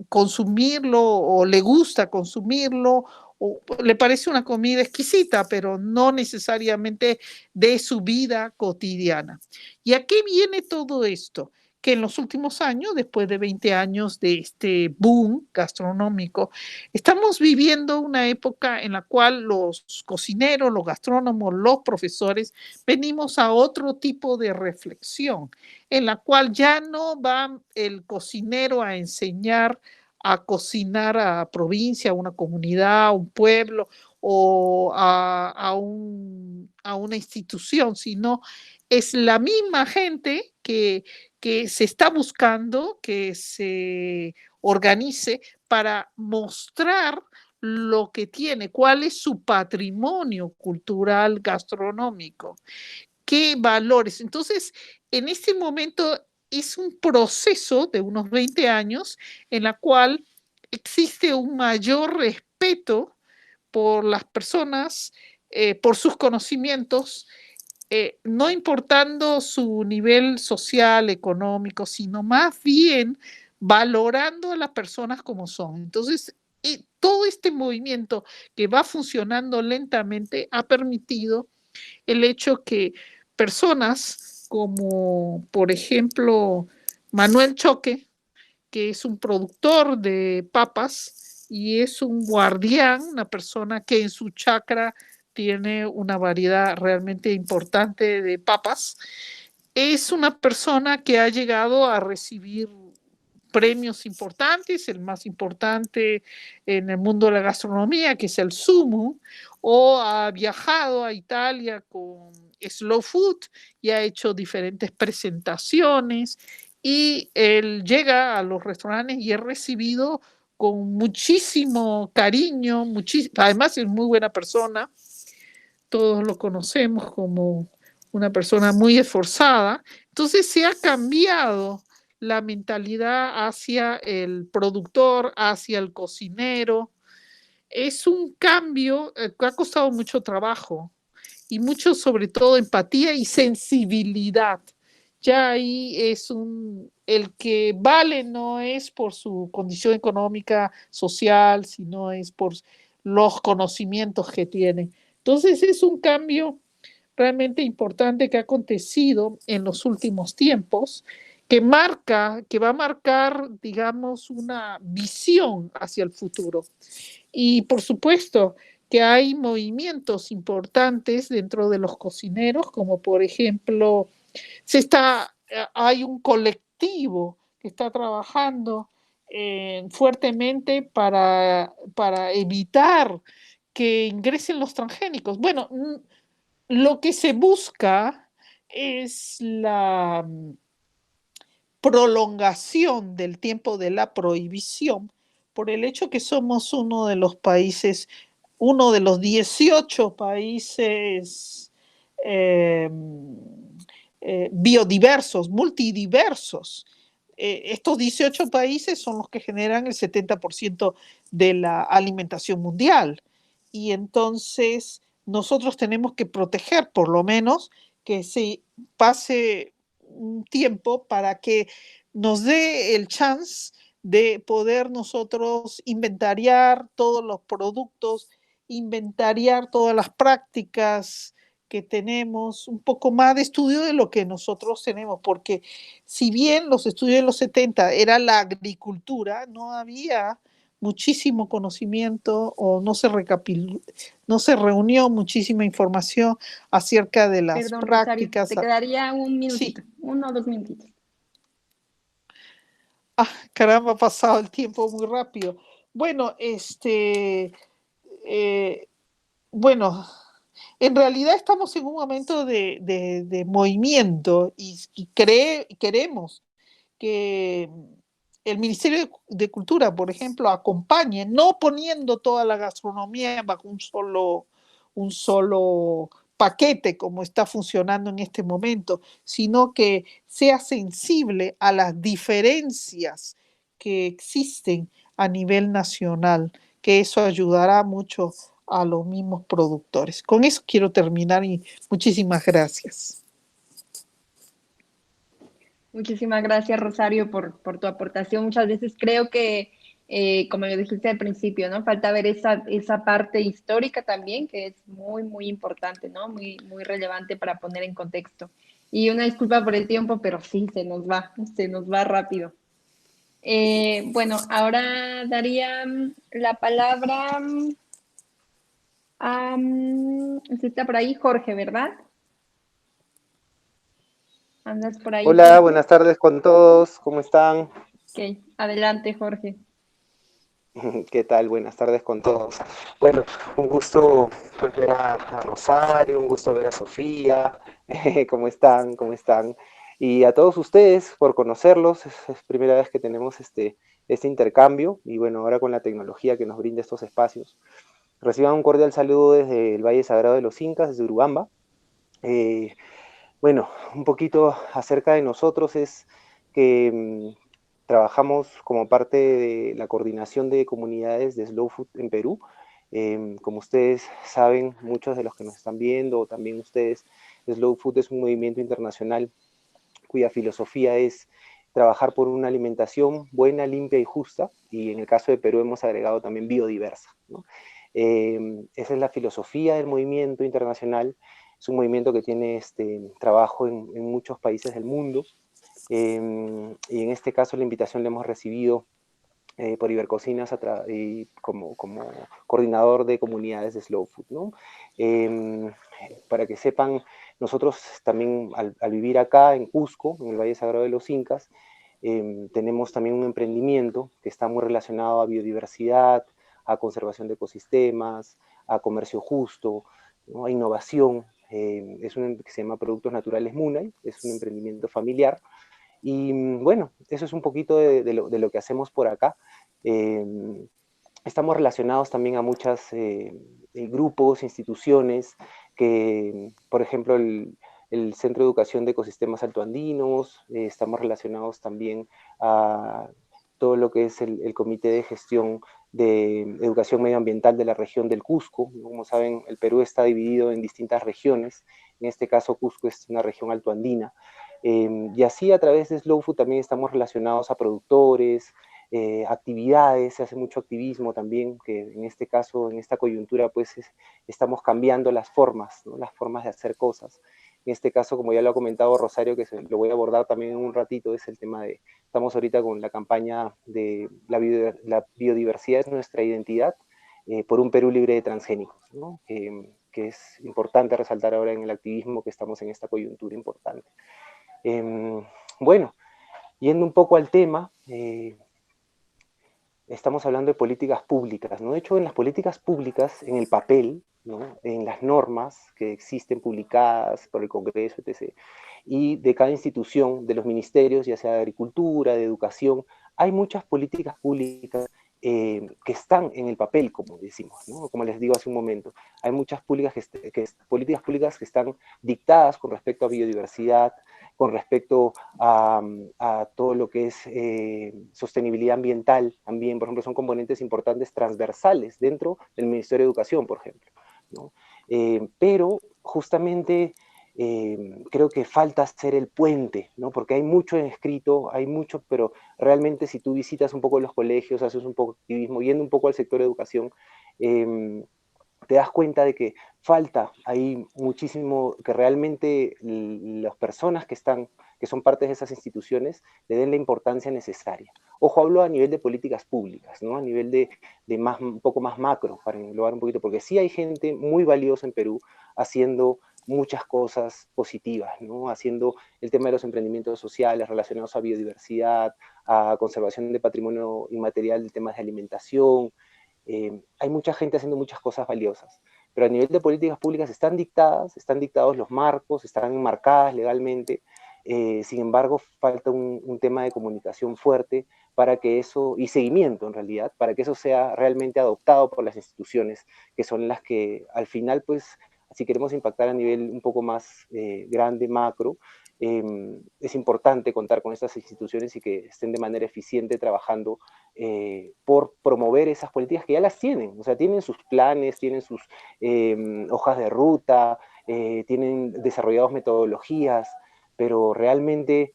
consumirlo o le gusta consumirlo o le parece una comida exquisita, pero no necesariamente de su vida cotidiana. ¿Y a qué viene todo esto? Que en los últimos años, después de 20 años de este boom gastronómico, estamos viviendo una época en la cual los cocineros, los gastrónomos, los profesores, venimos a otro tipo de reflexión, en la cual ya no va el cocinero a enseñar a cocinar a provincia, a una comunidad, a un pueblo o a una institución, sino es la misma gente que se está buscando que se organice para mostrar lo que tiene, cuál es su patrimonio cultural gastronómico, qué valores. Entonces, en este momento es un proceso de unos 20 años en la cual existe un mayor respeto por las personas, por sus conocimientos, no importando su nivel social, económico, sino más bien valorando a las personas como son. Entonces, todo este movimiento que va funcionando lentamente ha permitido el hecho que personas como, por ejemplo, Manuel Choque, que es un productor de papas y es un guardián, una persona que en su chacra tiene una variedad realmente importante de papas, es una persona que ha llegado a recibir premios importantes, el más importante en el mundo de la gastronomía, que es el Sumo, o ha viajado a Italia con Slow Food y ha hecho diferentes presentaciones, y él llega a los restaurantes y es recibido con muchísimo cariño, además es muy buena persona, todos lo conocemos como una persona muy esforzada. Entonces se ha cambiado la mentalidad hacia el productor, hacia el cocinero. Es un cambio que ha costado mucho trabajo y mucho, sobre todo, empatía y sensibilidad. Ya ahí es el que vale no es por su condición económica, social, sino es por los conocimientos que tiene. Entonces es un cambio realmente importante que ha acontecido en los últimos tiempos, que va a marcar, digamos, una visión hacia el futuro. Y por supuesto que hay movimientos importantes dentro de los cocineros, como por ejemplo, hay un colectivo que está trabajando fuertemente para evitar que ingresen los transgénicos. Bueno, lo que se busca es la prolongación del tiempo de la prohibición por el hecho que somos uno de los países, uno de los 18 países biodiversos, multidiversos. Estos 18 países son los que generan el 70% de la alimentación mundial. Y entonces nosotros tenemos que proteger, por lo menos, que se pase un tiempo para que nos dé el chance de poder nosotros inventariar todos los productos, inventariar todas las prácticas que tenemos, un poco más de estudio de lo que nosotros tenemos, porque si bien los estudios de los 70 era la agricultura, no había muchísimo conocimiento o no se reunió muchísima información acerca de las Perdón, Rosario, prácticas. te quedaría un minutito, Sí. 1 o 2 minutitos. Ah, caramba, ha pasado el tiempo muy rápido. Bueno, bueno, en realidad estamos en un momento de movimiento y queremos que el Ministerio de Cultura, por ejemplo, acompañe, no poniendo toda la gastronomía bajo un solo paquete como está funcionando en este momento, sino que sea sensible a las diferencias que existen a nivel nacional, que eso ayudará mucho a los mismos productores. Con eso quiero terminar y muchísimas gracias. Muchísimas gracias, Rosario, por tu aportación. Muchas veces creo que, como lo dijiste al principio, ¿no? Falta ver esa parte histórica también, que es muy, muy importante, ¿no? Muy, muy relevante para poner en contexto. Y una disculpa por el tiempo, pero sí, se nos va rápido. Bueno, ahora daría la palabra a, está por ahí Jorge, ¿verdad? ¿Andas por ahí, Hola, Jorge? buenas tardes con todos, ¿cómo están? Ok, adelante, Jorge. ¿Qué tal? Buenas tardes con todos. Bueno, un gusto pues, ver a Rosario, un gusto ver a Sofía, ¿cómo están? ¿Cómo están? Y a todos ustedes por conocerlos, es primera vez que tenemos este intercambio y bueno, ahora con la tecnología que nos brinda estos espacios. Reciban un cordial saludo desde el Valle Sagrado de los Incas, desde Urubamba. Bueno, un poquito acerca de nosotros es que trabajamos como parte de la coordinación de comunidades de Slow Food en Perú. Como ustedes saben, muchos de los que nos están viendo, o también ustedes, Slow Food es un movimiento internacional cuya filosofía es trabajar por una alimentación buena, limpia y justa, y en el caso de Perú hemos agregado también biodiversa, ¿no? Esa es la filosofía del movimiento internacional. Es un movimiento que tiene trabajo en muchos países del mundo, y en este caso la invitación la hemos recibido por Ibercocinas como coordinador de comunidades de Slow Food, ¿no? Para que sepan, nosotros también al vivir acá en Cusco, en el Valle Sagrado de los Incas, tenemos también un emprendimiento que está muy relacionado a biodiversidad, a conservación de ecosistemas, a comercio justo, ¿no? A innovación. Es que se llama Productos Naturales Munay, es un emprendimiento familiar. Y bueno, eso es un poquito de lo que hacemos por acá. Estamos relacionados también a muchos grupos, instituciones, que, por ejemplo, el Centro de Educación de Ecosistemas Altoandinos, estamos relacionados también a todo lo que es el Comité de Gestión de Educación Medioambiental de la región del Cusco. Como saben, el Perú está dividido en distintas regiones, en este caso Cusco es una región altoandina, y así a través de Slow Food también estamos relacionados a productores, actividades, se hace mucho activismo también, que en este caso, en esta coyuntura, pues estamos cambiando las formas, ¿no? Las formas de hacer cosas. En este caso, como ya lo ha comentado Rosario, que lo voy a abordar también en un ratito, es el tema de, estamos ahorita con la campaña de la biodiversidad es nuestra identidad, por un Perú libre de transgénicos, ¿no? Que es importante resaltar ahora en el activismo que estamos en esta coyuntura importante. Bueno, yendo un poco al tema, estamos hablando de políticas públicas, ¿no? De hecho, en las políticas públicas, en el papel, ¿no? En las normas que existen publicadas por el Congreso, etc., y de cada institución, de los ministerios, ya sea de Agricultura, de Educación, hay muchas políticas públicas que están en el papel, como decimos, ¿no? Como les digo hace un momento. Hay muchas políticas públicas que están dictadas con respecto a biodiversidad, con respecto a todo lo que es sostenibilidad ambiental, también, por ejemplo, son componentes importantes transversales dentro del Ministerio de Educación, por ejemplo, ¿no? Pero justamente creo que falta hacer el puente, ¿no? Porque hay mucho en escrito, hay mucho, pero realmente si tú visitas un poco los colegios, haces un poco de activismo, yendo un poco al sector de educación, te das cuenta de que falta ahí muchísimo, que realmente las personas que son parte de esas instituciones, le den la importancia necesaria. Ojo, hablo a nivel de políticas públicas, ¿no? A nivel de un poco más macro, para englobar un poquito, porque sí hay gente muy valiosa en Perú haciendo muchas cosas positivas, ¿no? Haciendo el tema de los emprendimientos sociales relacionados a biodiversidad, a conservación de patrimonio inmaterial, de temas de alimentación. Hay mucha gente haciendo muchas cosas valiosas, pero a nivel de políticas públicas están dictados los marcos, están enmarcadas legalmente, sin embargo falta un tema de comunicación fuerte para que eso, y seguimiento en realidad, para que eso sea realmente adoptado por las instituciones, que son las que al final, pues, si queremos impactar a nivel un poco más grande, macro, es importante contar con estas instituciones y que estén de manera eficiente trabajando por promover esas políticas que ya las tienen, o sea, tienen sus planes, tienen sus hojas de ruta, tienen desarrolladas metodologías, pero realmente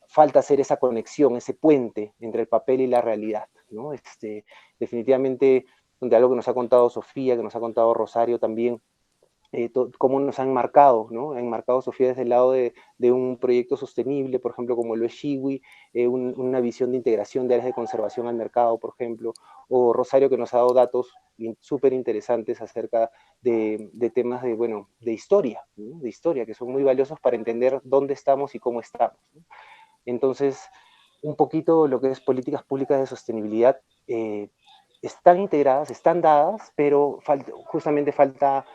falta hacer esa conexión, ese puente entre el papel y la realidad, ¿no? Definitivamente, de algo que nos ha contado Sofía, que nos ha contado Rosario también, cómo nos han marcado, ¿no? Han marcado Sofía desde el lado de un proyecto sostenible, por ejemplo, como lo es Shiwi, una visión de integración de áreas de conservación al mercado, por ejemplo, o Rosario, que nos ha dado datos súper interesantes acerca de temas de, bueno, de historia, ¿no? De historia, que son muy valiosos para entender dónde estamos y cómo estamos, ¿no? Entonces, un poquito lo que es políticas públicas de sostenibilidad, están integradas, están dadas, pero justamente falta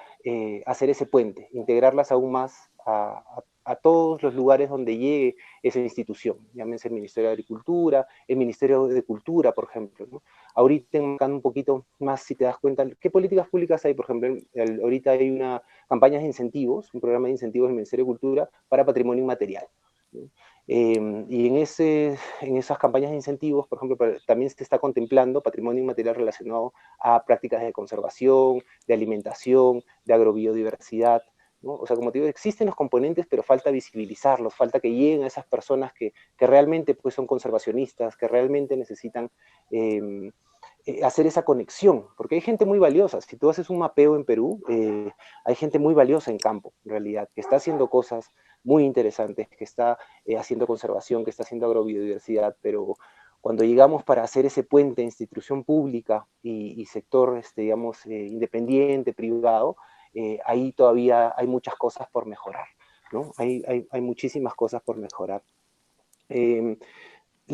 hacer ese puente, integrarlas aún más a todos los lugares donde llegue esa institución, llámense el Ministerio de Agricultura, el Ministerio de Cultura, por ejemplo, ¿no? Ahorita enfocando un poquito más, si te das cuenta, ¿qué políticas públicas hay? Por ejemplo, ahorita hay una campaña de incentivos, un programa de incentivos del Ministerio de Cultura para patrimonio inmaterial, ¿no? Y en esas campañas de incentivos, por ejemplo, también se está contemplando patrimonio inmaterial relacionado a prácticas de conservación, de alimentación, de agrobiodiversidad, ¿no? O sea, como te digo, existen los componentes, pero falta visibilizarlos, falta que lleguen a esas personas que realmente pues, son conservacionistas, que realmente necesitan hacer esa conexión, porque hay gente muy valiosa. Si tú haces un mapeo en Perú, hay gente muy valiosa en campo, en realidad, que está haciendo cosas muy interesantes, que está haciendo conservación, que está haciendo agrobiodiversidad, pero cuando llegamos para hacer ese puente institución pública y sector, digamos, independiente, privado, ahí todavía hay muchas cosas por mejorar, ¿no? Hay muchísimas cosas por mejorar. El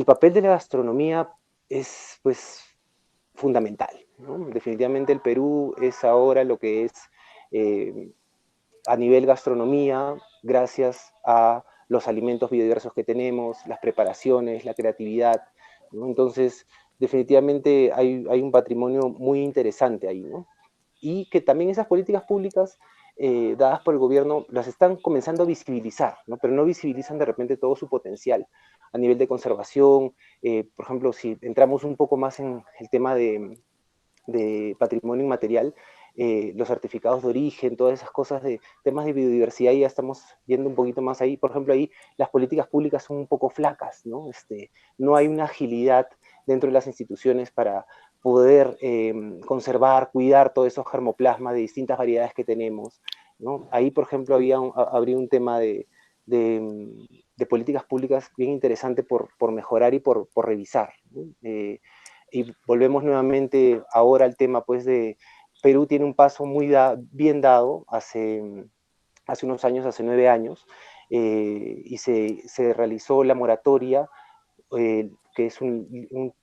papel de la gastronomía es, pues, fundamental, ¿no? Definitivamente el Perú es ahora lo que es a nivel gastronomía, gracias a los alimentos biodiversos que tenemos, las preparaciones, la creatividad, ¿no? Entonces, definitivamente hay un patrimonio muy interesante ahí, ¿no? Y que también esas políticas públicas dadas por el gobierno las están comenzando a visibilizar, ¿no? Pero no visibilizan de repente todo su potencial a nivel de conservación. Por ejemplo, si entramos un poco más en el tema de patrimonio inmaterial, los certificados de origen, todas esas cosas de temas de biodiversidad, ya estamos yendo un poquito más ahí. Por ejemplo, ahí las políticas públicas son un poco flacas, ¿no? No hay una agilidad dentro de las instituciones para poder conservar, cuidar todos esos germoplasmas de distintas variedades que tenemos, ¿no? Ahí, por ejemplo, habría un tema de políticas públicas bien interesante por mejorar y por revisar, ¿no? Y volvemos nuevamente ahora al tema, pues, de Perú tiene un paso muy bien dado hace unos años, hace 9 años, y se realizó la moratoria que es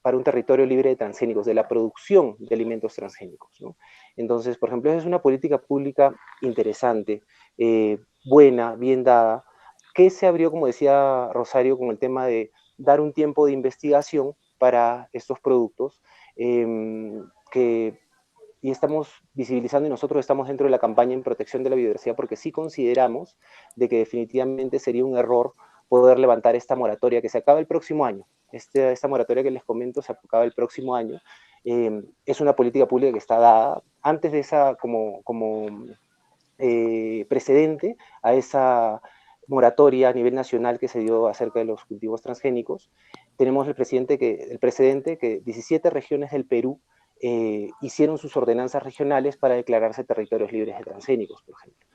para un territorio libre de transgénicos, de la producción de alimentos transgénicos, ¿no? Entonces, por ejemplo, esa es una política pública interesante, buena, bien dada, que se abrió, como decía Rosario, con el tema de dar un tiempo de investigación para estos productos, y estamos visibilizando, y nosotros estamos dentro de la campaña en protección de la biodiversidad, porque sí consideramos de que definitivamente sería un error poder levantar esta moratoria que se acaba el próximo año. Esta moratoria que les comento se acaba el próximo año. Es una política pública que está dada antes de esa como precedente a esa moratoria a nivel nacional que se dio acerca de los cultivos transgénicos. Tenemos el precedente que 17 regiones del Perú hicieron sus ordenanzas regionales para declararse territorios libres de transgénicos, por ejemplo.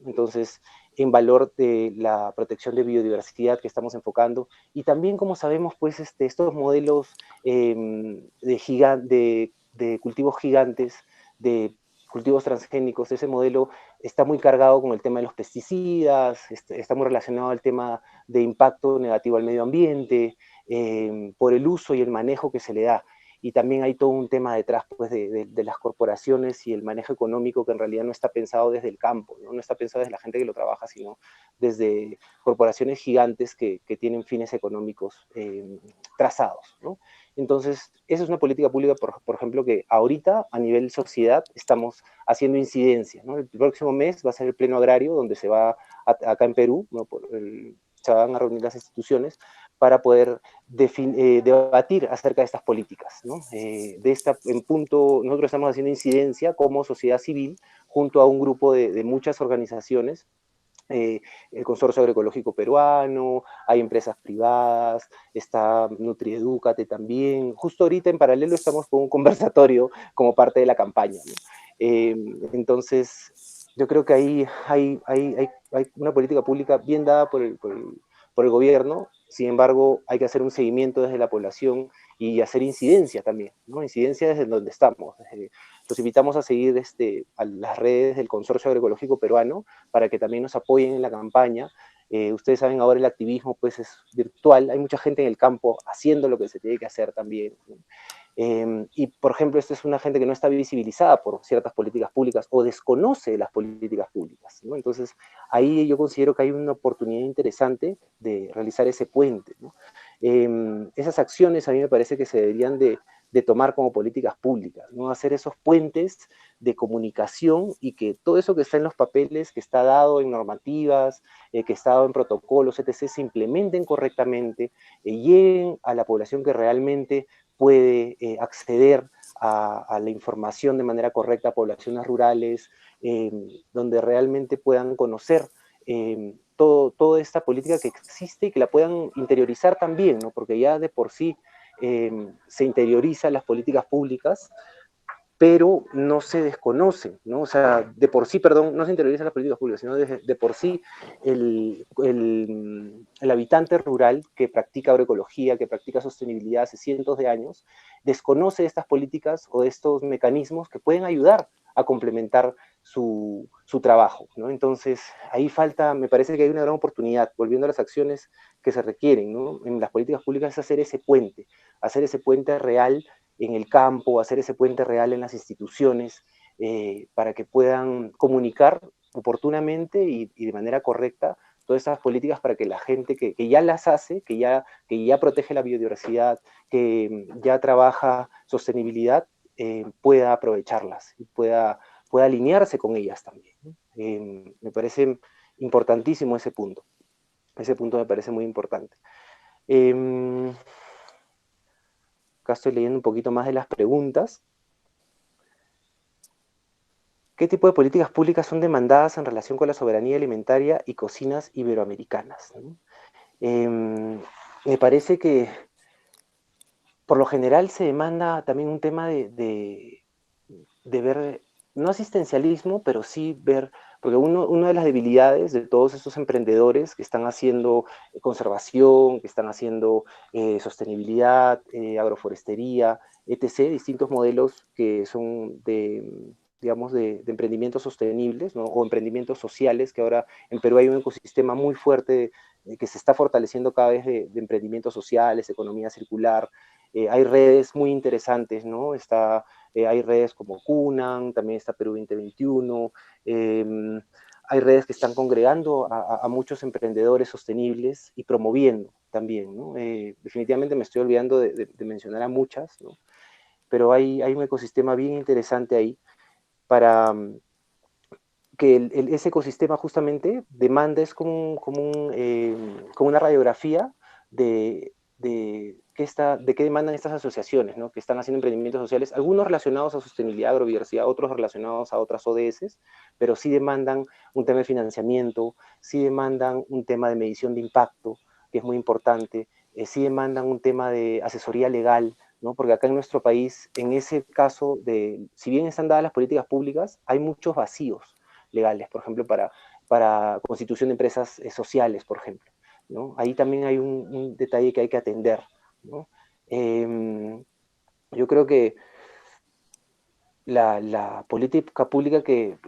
Entonces, en valor de la protección de biodiversidad que estamos enfocando, y también, como sabemos, pues estos modelos de cultivos gigantes, de cultivos transgénicos, ese modelo está muy cargado con el tema de los pesticidas, está muy relacionado al tema de impacto negativo al medio ambiente, por el uso y el manejo que se le da. Y también hay todo un tema detrás, pues, de las corporaciones y el manejo económico que en realidad no está pensado desde el campo, ¿no? No está pensado desde la gente que lo trabaja, sino desde corporaciones gigantes que tienen fines económicos trazados, ¿no? Entonces, esa es una política pública, por ejemplo, que ahorita a nivel sociedad estamos haciendo incidencia, ¿no? El próximo mes va a ser el pleno agrario, donde se va, acá en Perú, ¿no? Se van a reunir las instituciones para poder debatir acerca de estas políticas, ¿no? Nosotros estamos haciendo incidencia como sociedad civil junto a un grupo de muchas organizaciones, el Consorcio Agroecológico Peruano, hay empresas privadas, está Nutrieducate también. Justo ahorita en paralelo estamos con un conversatorio como parte de la campaña, ¿no? Entonces, yo creo que ahí hay una política pública bien dada por el gobierno. Sin embargo, hay que hacer un seguimiento desde la población y hacer incidencia también, ¿no? Incidencia desde donde estamos. Los invitamos a seguir a las redes del Consorcio Agroecológico Peruano para que también nos apoyen en la campaña. Ustedes saben, ahora el activismo pues es virtual, hay mucha gente en el campo haciendo lo que se tiene que hacer también, ¿no? Y, por ejemplo, esta es una gente que no está visibilizada por ciertas políticas públicas o desconoce las políticas públicas, ¿no? Entonces, ahí yo considero que hay una oportunidad interesante de realizar ese puente, ¿no? Esas acciones a mí me parece que se deberían de tomar como políticas públicas, ¿no? Hacer esos puentes de comunicación y que todo eso que está en los papeles, que está dado en normativas, que está dado en protocolos, etc., se implementen correctamente, lleguen a la población que realmente puede acceder a la información de manera correcta, a poblaciones rurales, donde realmente puedan conocer toda esta política que existe y que la puedan interiorizar también, ¿no? Porque ya de por sí se interiorizan las políticas públicas, pero no se desconocen, ¿no? O sea, de por sí, perdón, no se interiorizan las políticas públicas, sino de por sí el habitante rural que practica agroecología, que practica sostenibilidad hace cientos de años, desconoce estas políticas o estos mecanismos que pueden ayudar a complementar su trabajo, ¿no? Entonces, ahí falta, me parece que hay una gran oportunidad, volviendo a las acciones que se requieren, ¿no? En las políticas públicas es hacer ese puente real en el campo, hacer ese puente real en las instituciones, para que puedan comunicar oportunamente y de manera correcta todas esas políticas para que la gente que ya las hace, que ya protege la biodiversidad, que ya trabaja sostenibilidad, pueda aprovecharlas y pueda alinearse con ellas también, ¿no? Me parece importantísimo ese punto. Ese punto me parece muy importante. Acá estoy leyendo un poquito más de las preguntas. ¿Qué tipo de políticas públicas son demandadas en relación con la soberanía alimentaria y cocinas iberoamericanas, ¿no? Me parece que por lo general se demanda también un tema de ver, no asistencialismo, pero sí ver, porque una de las debilidades de todos estos emprendedores que están haciendo conservación, que están haciendo sostenibilidad, agroforestería, etc., distintos modelos que son digamos, de emprendimientos sostenibles, ¿no? O emprendimientos sociales, que ahora en Perú hay un ecosistema muy fuerte que se está fortaleciendo cada vez de emprendimientos sociales, economía circular. Hay redes muy interesantes, ¿no? Hay redes como CUNAN, también está Perú 2021, hay redes que están congregando a muchos emprendedores sostenibles y promoviendo también, ¿no? Definitivamente me estoy olvidando de mencionar a muchas, ¿no? Pero hay un ecosistema bien interesante ahí para que ese ecosistema justamente demanda, es como una radiografía de qué demandan estas asociaciones, ¿no? Que están haciendo emprendimientos sociales, algunos relacionados a sostenibilidad, agrobiodiversidad, otros relacionados a otras ODS, pero sí demandan un tema de financiamiento, sí demandan un tema de medición de impacto, que es muy importante, sí demandan un tema de asesoría legal, ¿no? Porque acá en nuestro país, en ese caso, si bien están dadas las políticas públicas, hay muchos vacíos legales, por ejemplo, para constitución de empresas sociales, por ejemplo, ¿no? Ahí también hay un detalle que hay que atender, ¿no? Yo creo que la política pública que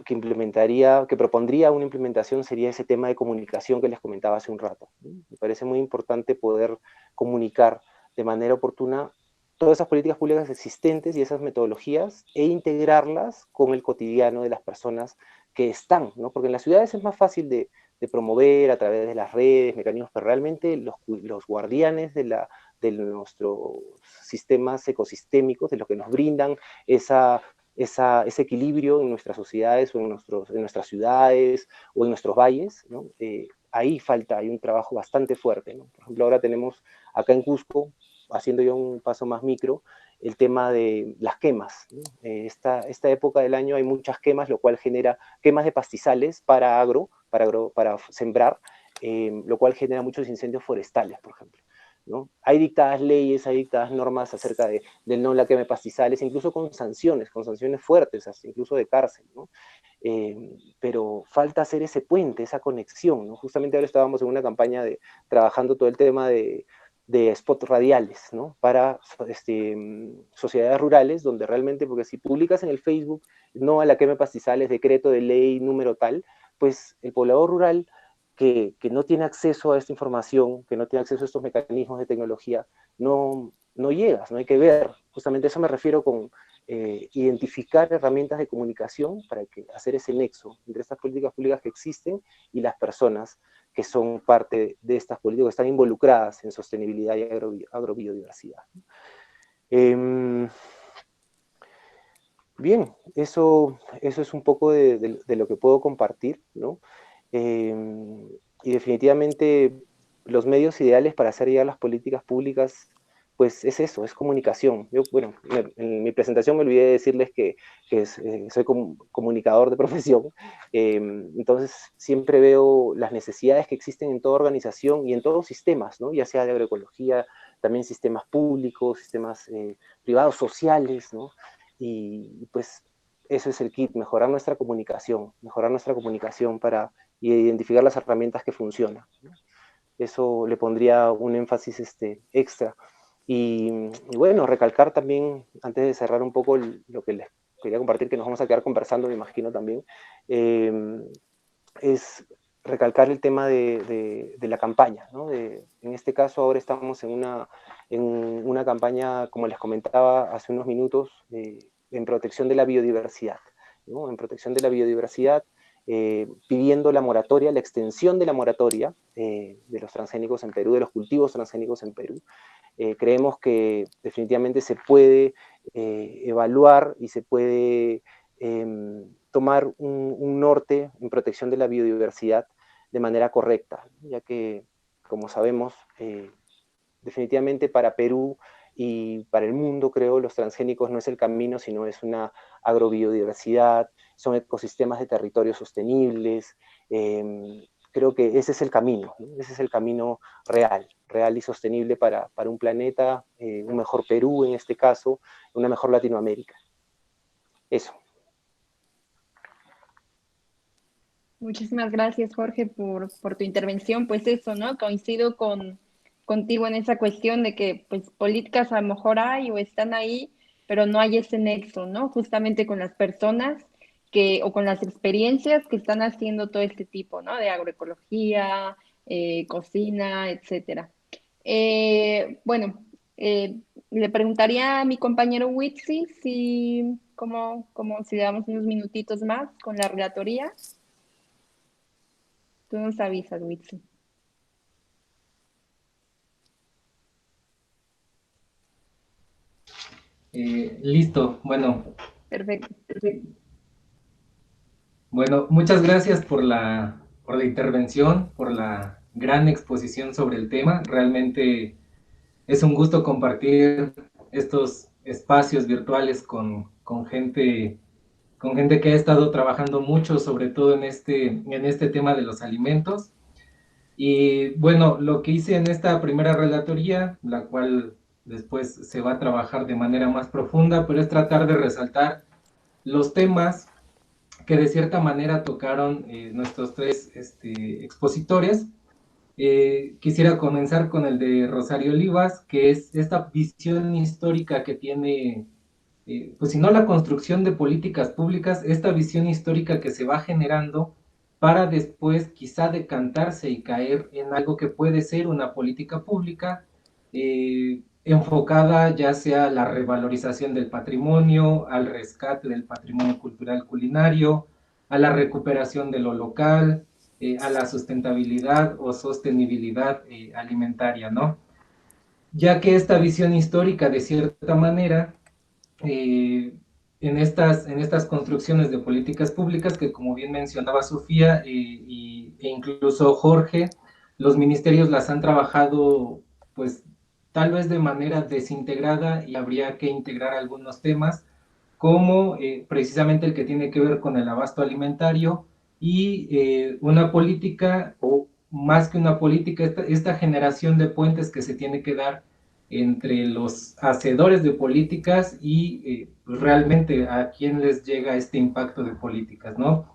propondría una implementación sería ese tema de comunicación que les comentaba hace un rato, ¿no? Me parece muy importante poder comunicar de manera oportuna todas esas políticas públicas existentes y esas metodologías e integrarlas con el cotidiano de las personas que están, ¿no? Porque en las ciudades es más fácil de promover a través de las redes, mecanismos, pero realmente los guardianes de nuestros sistemas ecosistémicos, de los que nos brindan ese equilibrio en nuestras sociedades o en nuestras ciudades o en nuestros valles, ¿no? Ahí hay un trabajo bastante fuerte, ¿no? Por ejemplo, ahora tenemos acá en Cusco, haciendo ya un paso más micro, el tema de las quemas, ¿no? Esta época del año hay muchas quemas, lo cual genera quemas de pastizales para sembrar, lo cual genera muchos incendios forestales, por ejemplo, ¿no? Hay dictadas leyes, hay dictadas normas acerca del no la quema de pastizales, incluso con sanciones fuertes, hasta incluso de cárcel, ¿no? Pero falta hacer ese puente, esa conexión, ¿no? Justamente ahora estábamos en una campaña trabajando todo el tema de spots radiales, ¿no? Para sociedades rurales, donde realmente, porque si publicas en el Facebook, no a la quema de pastizales, decreto de ley, número tal, pues el poblador rural que no tiene acceso a esta información, que no tiene acceso a estos mecanismos de tecnología, no llegas, no hay que ver. Justamente a eso me refiero con identificar herramientas de comunicación para hacer ese nexo entre estas políticas públicas que existen y las personas que son parte de estas políticas, que están involucradas en sostenibilidad y agrobiodiversidad. Bien, eso es un poco de lo que puedo compartir, ¿no? Y definitivamente los medios ideales para hacer llegar las políticas públicas, pues es eso, es comunicación. Yo, bueno, en mi presentación me olvidé de decirles que soy comunicador de profesión, entonces siempre veo las necesidades que existen en toda organización y en todos los sistemas, ¿no? Ya sea de agroecología, también sistemas públicos, sistemas privados, sociales, ¿no? Y pues eso es el kit, mejorar nuestra comunicación para identificar las herramientas que funcionan, ¿no? Eso le pondría un énfasis extra. Y bueno, recalcar también, antes de cerrar un poco lo que les quería compartir, que nos vamos a quedar conversando, me imagino también, es recalcar el tema de la campaña, ¿no? En este caso ahora estamos en una campaña, como les comentaba hace unos minutos, en protección de la biodiversidad, ¿no? En protección de la biodiversidad, pidiendo la moratoria, la extensión de la moratoria de los transgénicos en Perú, de los cultivos transgénicos en Perú. Creemos que definitivamente se puede evaluar y se puede tomar un norte en protección de la biodiversidad de manera correcta, ya que, como sabemos, definitivamente para Perú y para el mundo, creo, los transgénicos no es el camino, sino es una agrobiodiversidad, son ecosistemas de territorios sostenibles. Creo que ese es el camino, ¿no? Ese es el camino real y sostenible para un planeta, un mejor Perú en este caso, una mejor Latinoamérica. Eso. Muchísimas gracias, Jorge, por tu intervención. Pues eso, ¿no? Coincido contigo en esa cuestión de que pues políticas a lo mejor hay o están ahí, pero no hay ese nexo, ¿no? Justamente con las personas o con las experiencias que están haciendo todo este tipo, ¿no? De agroecología, cocina, etcétera. Bueno, le preguntaría a mi compañero Witsi si, si le damos unos minutitos más con la relatoría. Tú nos avisas, Witsi. Listo, bueno. Perfecto. Bueno, muchas gracias por la intervención, por la gran exposición sobre el tema. Realmente es un gusto compartir estos espacios virtuales con gente que ha estado trabajando mucho, sobre todo en este tema de los alimentos. Y bueno, lo que hice en esta primera relatoría, la cual después se va a trabajar de manera más profunda, pero es tratar de resaltar los temas que de cierta manera tocaron nuestros tres expositores. Quisiera comenzar con el de Rosario Olivas, que es esta visión histórica que tiene, pues si no la construcción de políticas públicas, esta visión histórica que se va generando para después quizá decantarse y caer en algo que puede ser una política pública enfocada ya sea a la revalorización del patrimonio, al rescate del patrimonio cultural culinario, a la recuperación de lo local, a la sustentabilidad o sostenibilidad alimentaria, ¿no? Ya que esta visión histórica, de cierta manera, en estas construcciones de políticas públicas, que como bien mencionaba Sofía e incluso Jorge, los ministerios las han trabajado, pues, tal vez de manera desintegrada, y habría que integrar algunos temas, como precisamente el que tiene que ver con el abasto alimentario y una política, o más que una política, esta generación de puentes que se tiene que dar entre los hacedores de políticas y pues realmente a quién les llega este impacto de políticas, ¿no?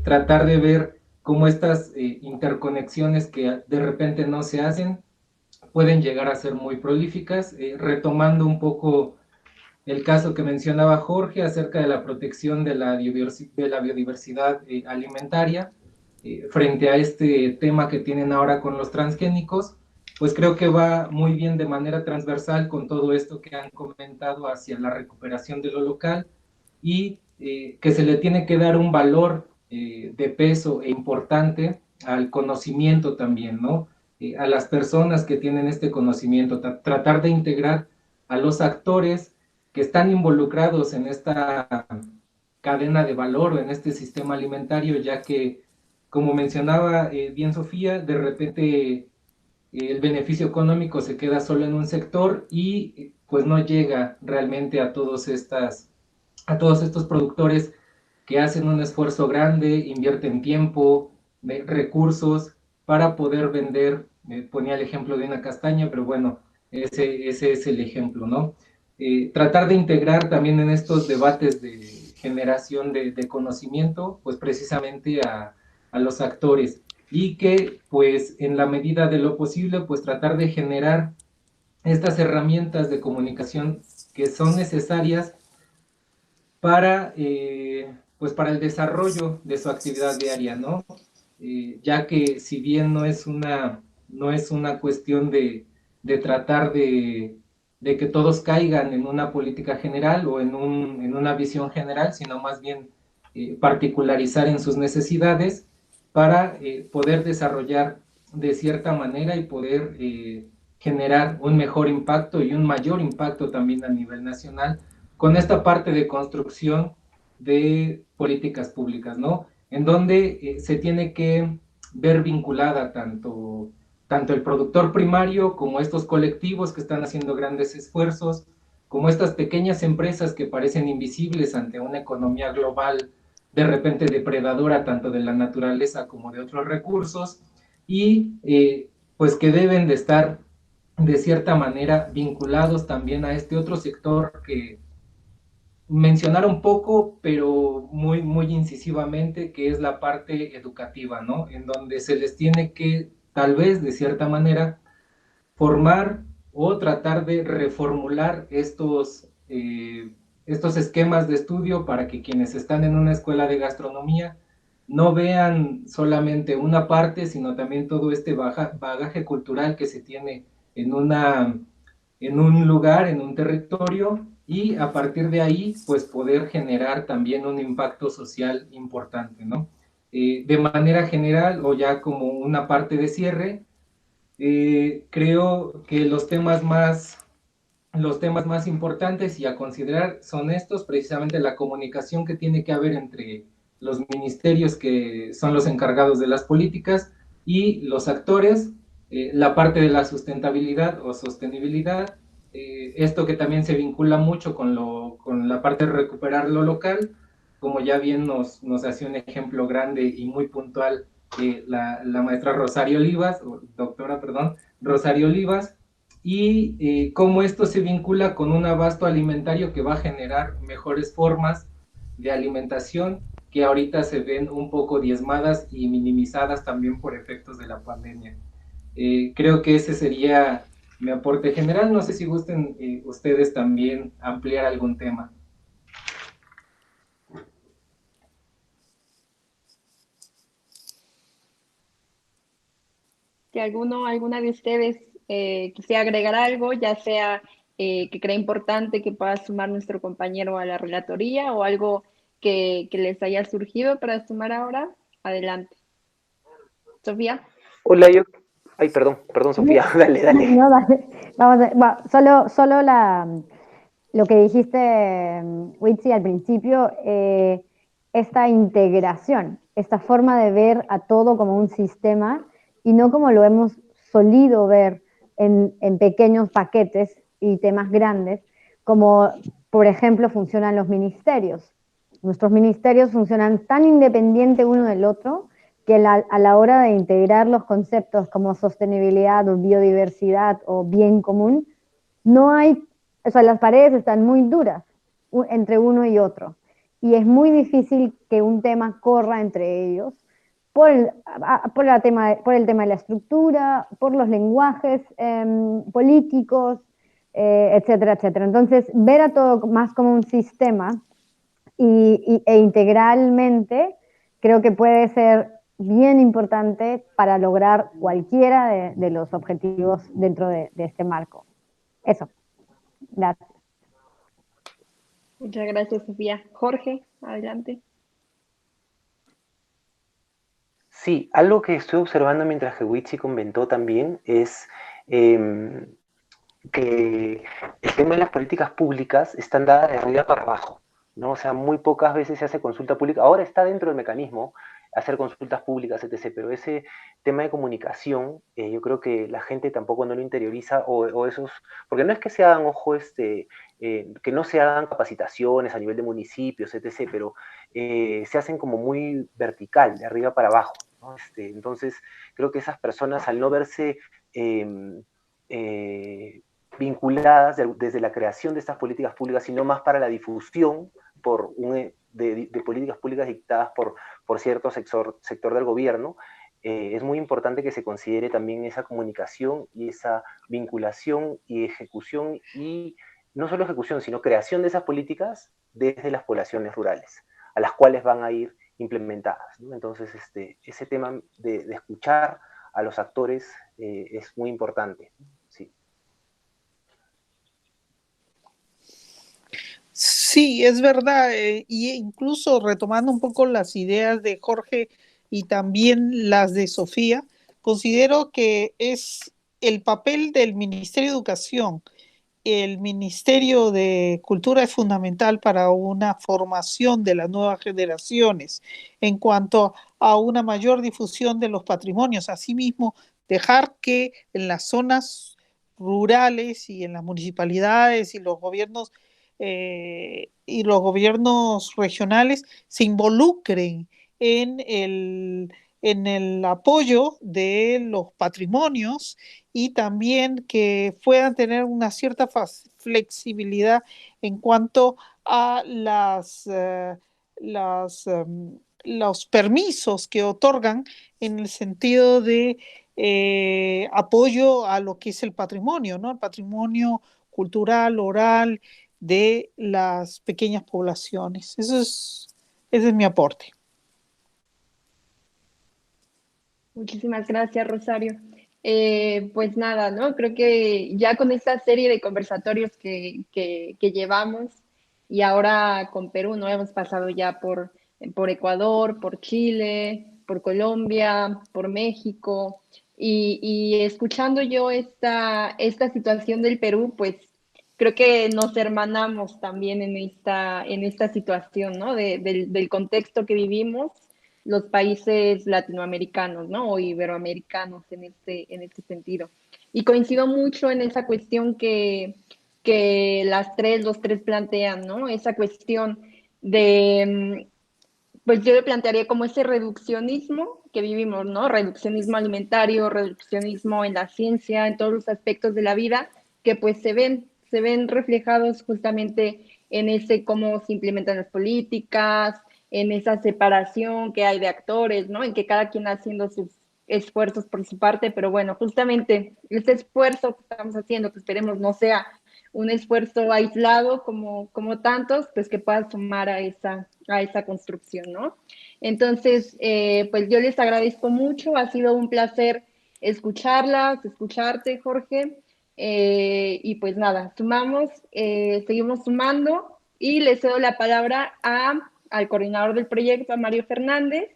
Tratar de ver cómo estas interconexiones que de repente no se hacen pueden llegar a ser muy prolíficas, retomando un poco el caso que mencionaba Jorge acerca de la protección de la biodiversidad alimentaria, frente a este tema que tienen ahora con los transgénicos, pues creo que va muy bien de manera transversal con todo esto que han comentado hacia la recuperación de lo local, y que se le tiene que dar un valor de peso e importante al conocimiento también, ¿no? A las personas que tienen este conocimiento, tratar de integrar a los actores que están involucrados en esta cadena de valor o en este sistema alimentario, ya que, como mencionaba bien Sofía, de repente el beneficio económico se queda solo en un sector y pues no llega realmente a todos estos productores que hacen un esfuerzo grande, invierten tiempo, recursos para poder vender. Ponía el ejemplo de una castaña, pero bueno, ese es el ejemplo, ¿no? Tratar de integrar también en estos debates de generación de conocimiento, pues precisamente a los actores, y que pues en la medida de lo posible pues tratar de generar estas herramientas de comunicación que son necesarias para pues para el desarrollo de su actividad diaria, ¿no? Ya que si bien no es una cuestión de tratar de que todos caigan en una política general o en una visión general, sino más bien particularizar en sus necesidades para poder desarrollar de cierta manera y poder generar un mejor impacto y un mayor impacto también a nivel nacional con esta parte de construcción de políticas públicas, ¿no? En donde se tiene que ver vinculada tanto el productor primario como estos colectivos que están haciendo grandes esfuerzos, como estas pequeñas empresas que parecen invisibles ante una economía global de repente depredadora tanto de la naturaleza como de otros recursos, y pues que deben de estar de cierta manera vinculados también a este otro sector que mencionaron poco, pero muy, muy incisivamente, que es la parte educativa, ¿no? En donde se les tiene que, tal vez, de cierta manera, formar o tratar de reformular estos esquemas de estudio para que quienes están en una escuela de gastronomía no vean solamente una parte, sino también todo este bagaje cultural que se tiene en un lugar, en un territorio, y a partir de ahí, pues poder generar también un impacto social importante, ¿no? De manera general, o ya como una parte de cierre, creo que los temas más importantes y a considerar son estos, precisamente la comunicación que tiene que haber entre los ministerios que son los encargados de las políticas y los actores, la parte de la sustentabilidad o sostenibilidad, esto que también se vincula mucho con la parte de recuperar lo local, como ya bien nos hacía un ejemplo grande y muy puntual la maestra Rosario Olivas, o doctora, perdón, Rosario Olivas, y cómo esto se vincula con un abasto alimentario que va a generar mejores formas de alimentación que ahorita se ven un poco diezmadas y minimizadas también por efectos de la pandemia. Creo que ese sería mi aporte general. No sé si gusten ustedes también ampliar algún tema. Si alguna de ustedes quisiera agregar algo, ya sea que crea importante que pueda sumar nuestro compañero a la relatoría o algo que les haya surgido para sumar ahora, adelante. Sofía. Hola, Ay, perdón, Sofía, dale, dale. No, dale. Solo lo que dijiste, Witsi, al principio, esta integración, esta forma de ver a todo como un sistema y no como lo hemos solido ver en pequeños paquetes y temas grandes, como por ejemplo funcionan los ministerios. Nuestros ministerios funcionan tan independiente uno del otro que a la hora de integrar los conceptos como sostenibilidad o biodiversidad o bien común, no hay, o sea, las paredes están muy duras entre uno y otro. Y es muy difícil que un tema corra entre ellos por el tema de la estructura, por los lenguajes políticos, etcétera, etcétera. Entonces, ver a todo más como un sistema e integralmente creo que puede ser bien importante para lograr cualquiera de los objetivos dentro de este marco. Eso. Gracias. Muchas gracias, Sofía. Jorge, adelante. Sí, algo que estoy observando mientras que Witsi comentó también es que el tema de las políticas públicas están dadas de arriba para abajo, ¿no? O sea, muy pocas veces se hace consulta pública. Ahora está dentro del mecanismo hacer consultas públicas, etc. Pero ese tema de comunicación, yo creo que la gente tampoco no lo interioriza o esos, porque no es que se hagan, ojo, que no se hagan capacitaciones a nivel de municipios, etc., pero se hacen como muy vertical, de arriba para abajo, ¿no? Entonces, creo que esas personas, al no verse vinculadas desde la creación de estas políticas públicas, sino más para la difusión de políticas públicas dictadas por cierto sector del gobierno, es muy importante que se considere también esa comunicación y esa vinculación y ejecución, y no solo ejecución, sino creación de esas políticas desde las poblaciones rurales, a las cuales van a ir implementadas, ¿no? Entonces, ese tema de escuchar a los actores es muy importante, sí. Sí, es verdad, y incluso retomando un poco las ideas de Jorge y también las de Sofía, considero que es el papel del Ministerio de Educación, el Ministerio de Cultura es fundamental para una formación de las nuevas generaciones en cuanto a una mayor difusión de los patrimonios. Asimismo, dejar que en las zonas rurales y en las municipalidades y los gobiernos regionales se involucren en el apoyo de los patrimonios y también que puedan tener una cierta flexibilidad en cuanto a los permisos que otorgan en el sentido de apoyo a lo que es el patrimonio, ¿no? El patrimonio cultural, oral de las pequeñas poblaciones. Ese es mi aporte. Muchísimas gracias, Rosario. Pues nada, ¿no? Creo que ya con esta serie de conversatorios que llevamos y ahora con Perú, ¿no? Hemos pasado ya por Ecuador, por Chile, por Colombia, por México, y escuchando yo esta situación del Perú, pues creo que nos hermanamos también en esta situación, ¿no? Del contexto que vivimos los países latinoamericanos, ¿no? O iberoamericanos en este sentido. Y coincido mucho en esa cuestión que los tres plantean, ¿no? Esa cuestión de, pues yo le plantearía como ese reduccionismo que vivimos, ¿no? Reduccionismo alimentario, reduccionismo en la ciencia, en todos los aspectos de la vida, que pues se ven reflejados justamente en ese cómo se implementan las políticas, en esa separación que hay de actores, ¿no? En que cada quien haciendo sus esfuerzos por su parte, pero bueno, justamente ese esfuerzo que estamos haciendo, que esperemos no sea un esfuerzo aislado como tantos, pues que pueda sumar a esa construcción, ¿no? Entonces, pues yo les agradezco mucho, ha sido un placer escucharte, Jorge, y pues nada, seguimos sumando, y le cedo la palabra al coordinador del proyecto, a Mario Fernández,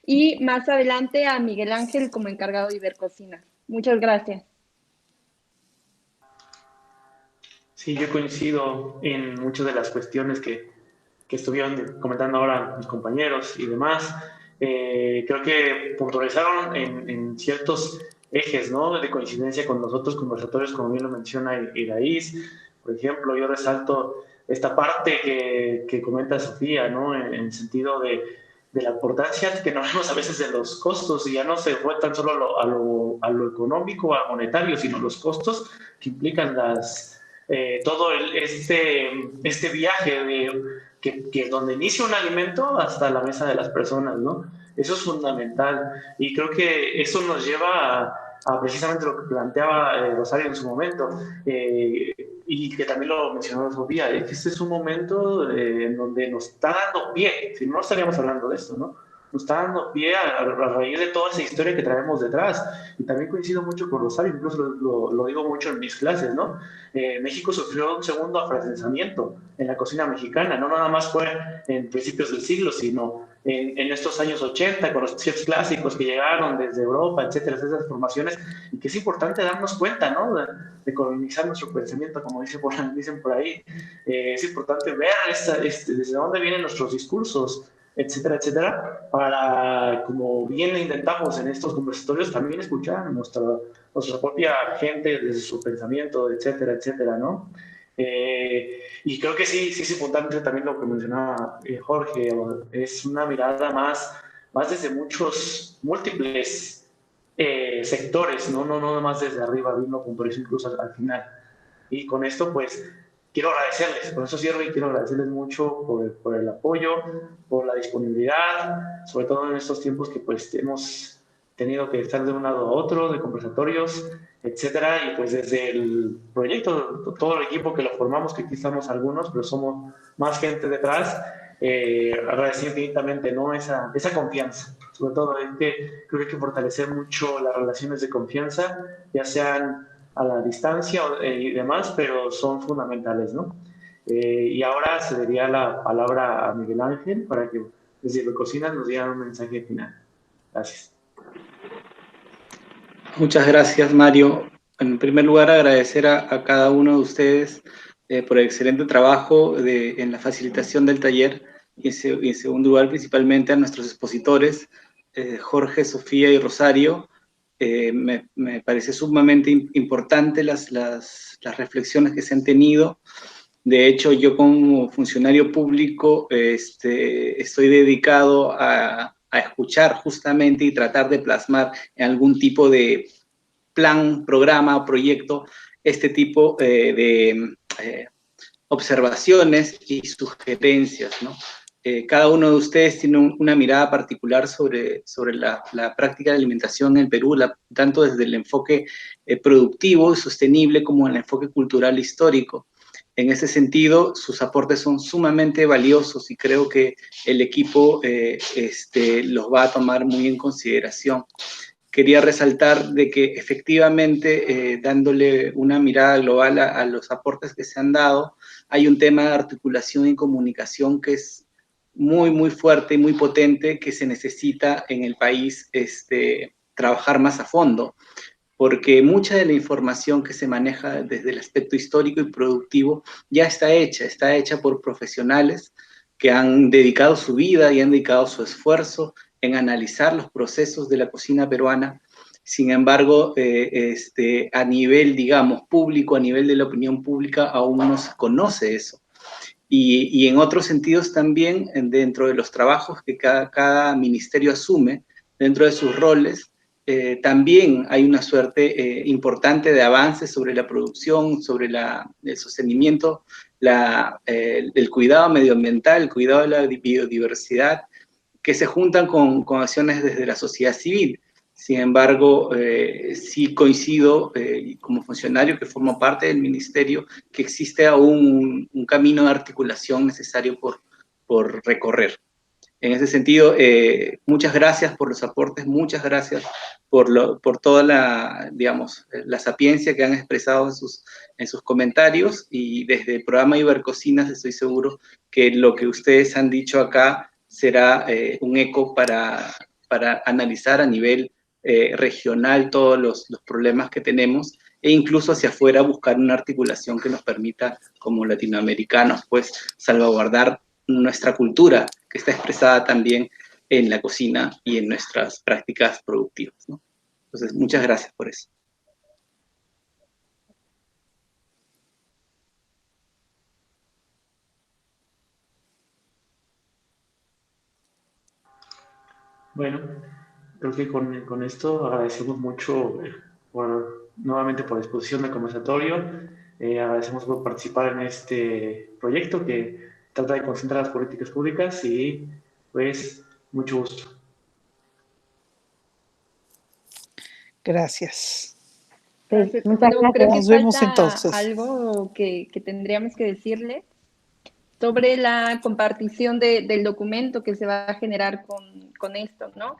y más adelante a Miguel Ángel como encargado de Ibercocina. Muchas gracias. Sí, yo coincido en muchas de las cuestiones que estuvieron comentando ahora mis compañeros y demás. Creo que puntualizaron en ciertos ejes, ¿no? De coincidencia con los otros conversatorios, como bien lo menciona Iraíz. Por ejemplo, yo resalto esta parte que comenta Sofía, ¿no? En el sentido de la importancia que nos vemos a veces de los costos, y ya no se fue tan solo a lo económico, a monetario, sino los costos que implican todo este viaje que donde inicia un alimento hasta la mesa de las personas, ¿no? Eso es fundamental, y creo que eso nos lleva a precisamente lo que planteaba Rosario en su momento, y que también lo mencionó Sofía, que este es un momento en donde nos está dando pie, si no estaríamos hablando de esto, ¿no? Nos está dando pie a raíz de toda esa historia que traemos detrás. Y también coincido mucho con Rosario, incluso lo digo mucho en mis clases, ¿no? México sufrió un segundo afrancesamiento en la cocina mexicana, no nada más fue en principios del siglo, sino en estos años 80, con los chefs clásicos que llegaron desde Europa, etcétera, esas formaciones, y que es importante darnos cuenta, ¿no? De colonizar nuestro pensamiento, como dicen por ahí. Es importante ver desde dónde vienen nuestros discursos, etcétera, etcétera, para, como bien intentamos en estos conversatorios, también escuchar nuestra propia gente desde su pensamiento, etcétera, etcétera, ¿no? Y creo que sí es importante también lo que mencionaba Jorge, es una mirada más desde múltiples sectores, no más desde arriba, viendo puntuales incluso al final. Y con esto, pues, quiero agradecerles, por eso cierro, y quiero agradecerles mucho por el apoyo, por la disponibilidad, sobre todo en estos tiempos que pues hemos tenido que estar de un lado a otro, de conversatorios, etcétera, y pues desde el proyecto, todo el equipo que lo formamos, que aquí estamos algunos, pero somos más gente detrás, agradecer infinitamente, ¿no? Esa confianza, sobre todo es que creo que hay que fortalecer mucho las relaciones de confianza, ya sean a la distancia y demás, pero son fundamentales, ¿no? Y ahora cedería la palabra a Miguel Ángel para que desde Ibercocina nos diera un mensaje final. Gracias. Muchas gracias, Mario. En primer lugar, agradecer a cada uno de ustedes por el excelente trabajo en la facilitación del taller, y en segundo lugar, principalmente a nuestros expositores, Jorge, Sofía y Rosario. Me parece sumamente importante las reflexiones que se han tenido. De hecho, yo como funcionario público estoy dedicado a escuchar justamente y tratar de plasmar en algún tipo de plan, programa o proyecto este tipo de observaciones y sugerencias, ¿no? Cada uno de ustedes tiene una mirada particular sobre la práctica de alimentación en el Perú, tanto desde el enfoque productivo y sostenible como el enfoque cultural histórico. En ese sentido, sus aportes son sumamente valiosos y creo que el equipo los va a tomar muy en consideración. quería resaltar de que efectivamente, dándole una mirada global a los aportes que se han dado, hay un tema de articulación y comunicación que es muy, muy fuerte y muy potente, que se necesita en el país trabajar más a fondo, porque mucha de la información que se maneja desde el aspecto histórico y productivo ya está hecha por profesionales que han dedicado su vida y han dedicado su esfuerzo en analizar los procesos de la cocina peruana. Sin embargo, a nivel, digamos, público, a nivel de la opinión pública, aún no se conoce eso. Y en otros sentidos también, dentro de los trabajos que cada ministerio asume, dentro de sus roles, también hay una suerte importante de avances sobre la producción, sobre el sostenimiento, el cuidado medioambiental, el cuidado de la biodiversidad, que se juntan con acciones desde la sociedad civil. Sin embargo, sí coincido como funcionario que formo parte del ministerio que existe aún un camino de articulación necesario por recorrer. En ese sentido, muchas gracias por los aportes, muchas gracias por toda la sapiencia que han expresado en sus comentarios, y desde el programa Ibercocinas estoy seguro que lo que ustedes han dicho acá será un eco para analizar a nivel regional todos los problemas que tenemos, e incluso hacia afuera buscar una articulación que nos permita, como latinoamericanos, pues salvaguardar nuestra cultura, que está expresada también en la cocina y en nuestras prácticas productivas, ¿no? Entonces, muchas gracias por eso. Bueno, creo que con esto agradecemos mucho nuevamente por la exposición del conversatorio. Agradecemos por participar en este proyecto que trata de concentrar las políticas públicas, y pues mucho gusto. Gracias. Muchas Bueno, creo que gracias. Nos vemos falta entonces. algo que tendríamos que decirle sobre la compartición del documento que se va a generar con esto, ¿no?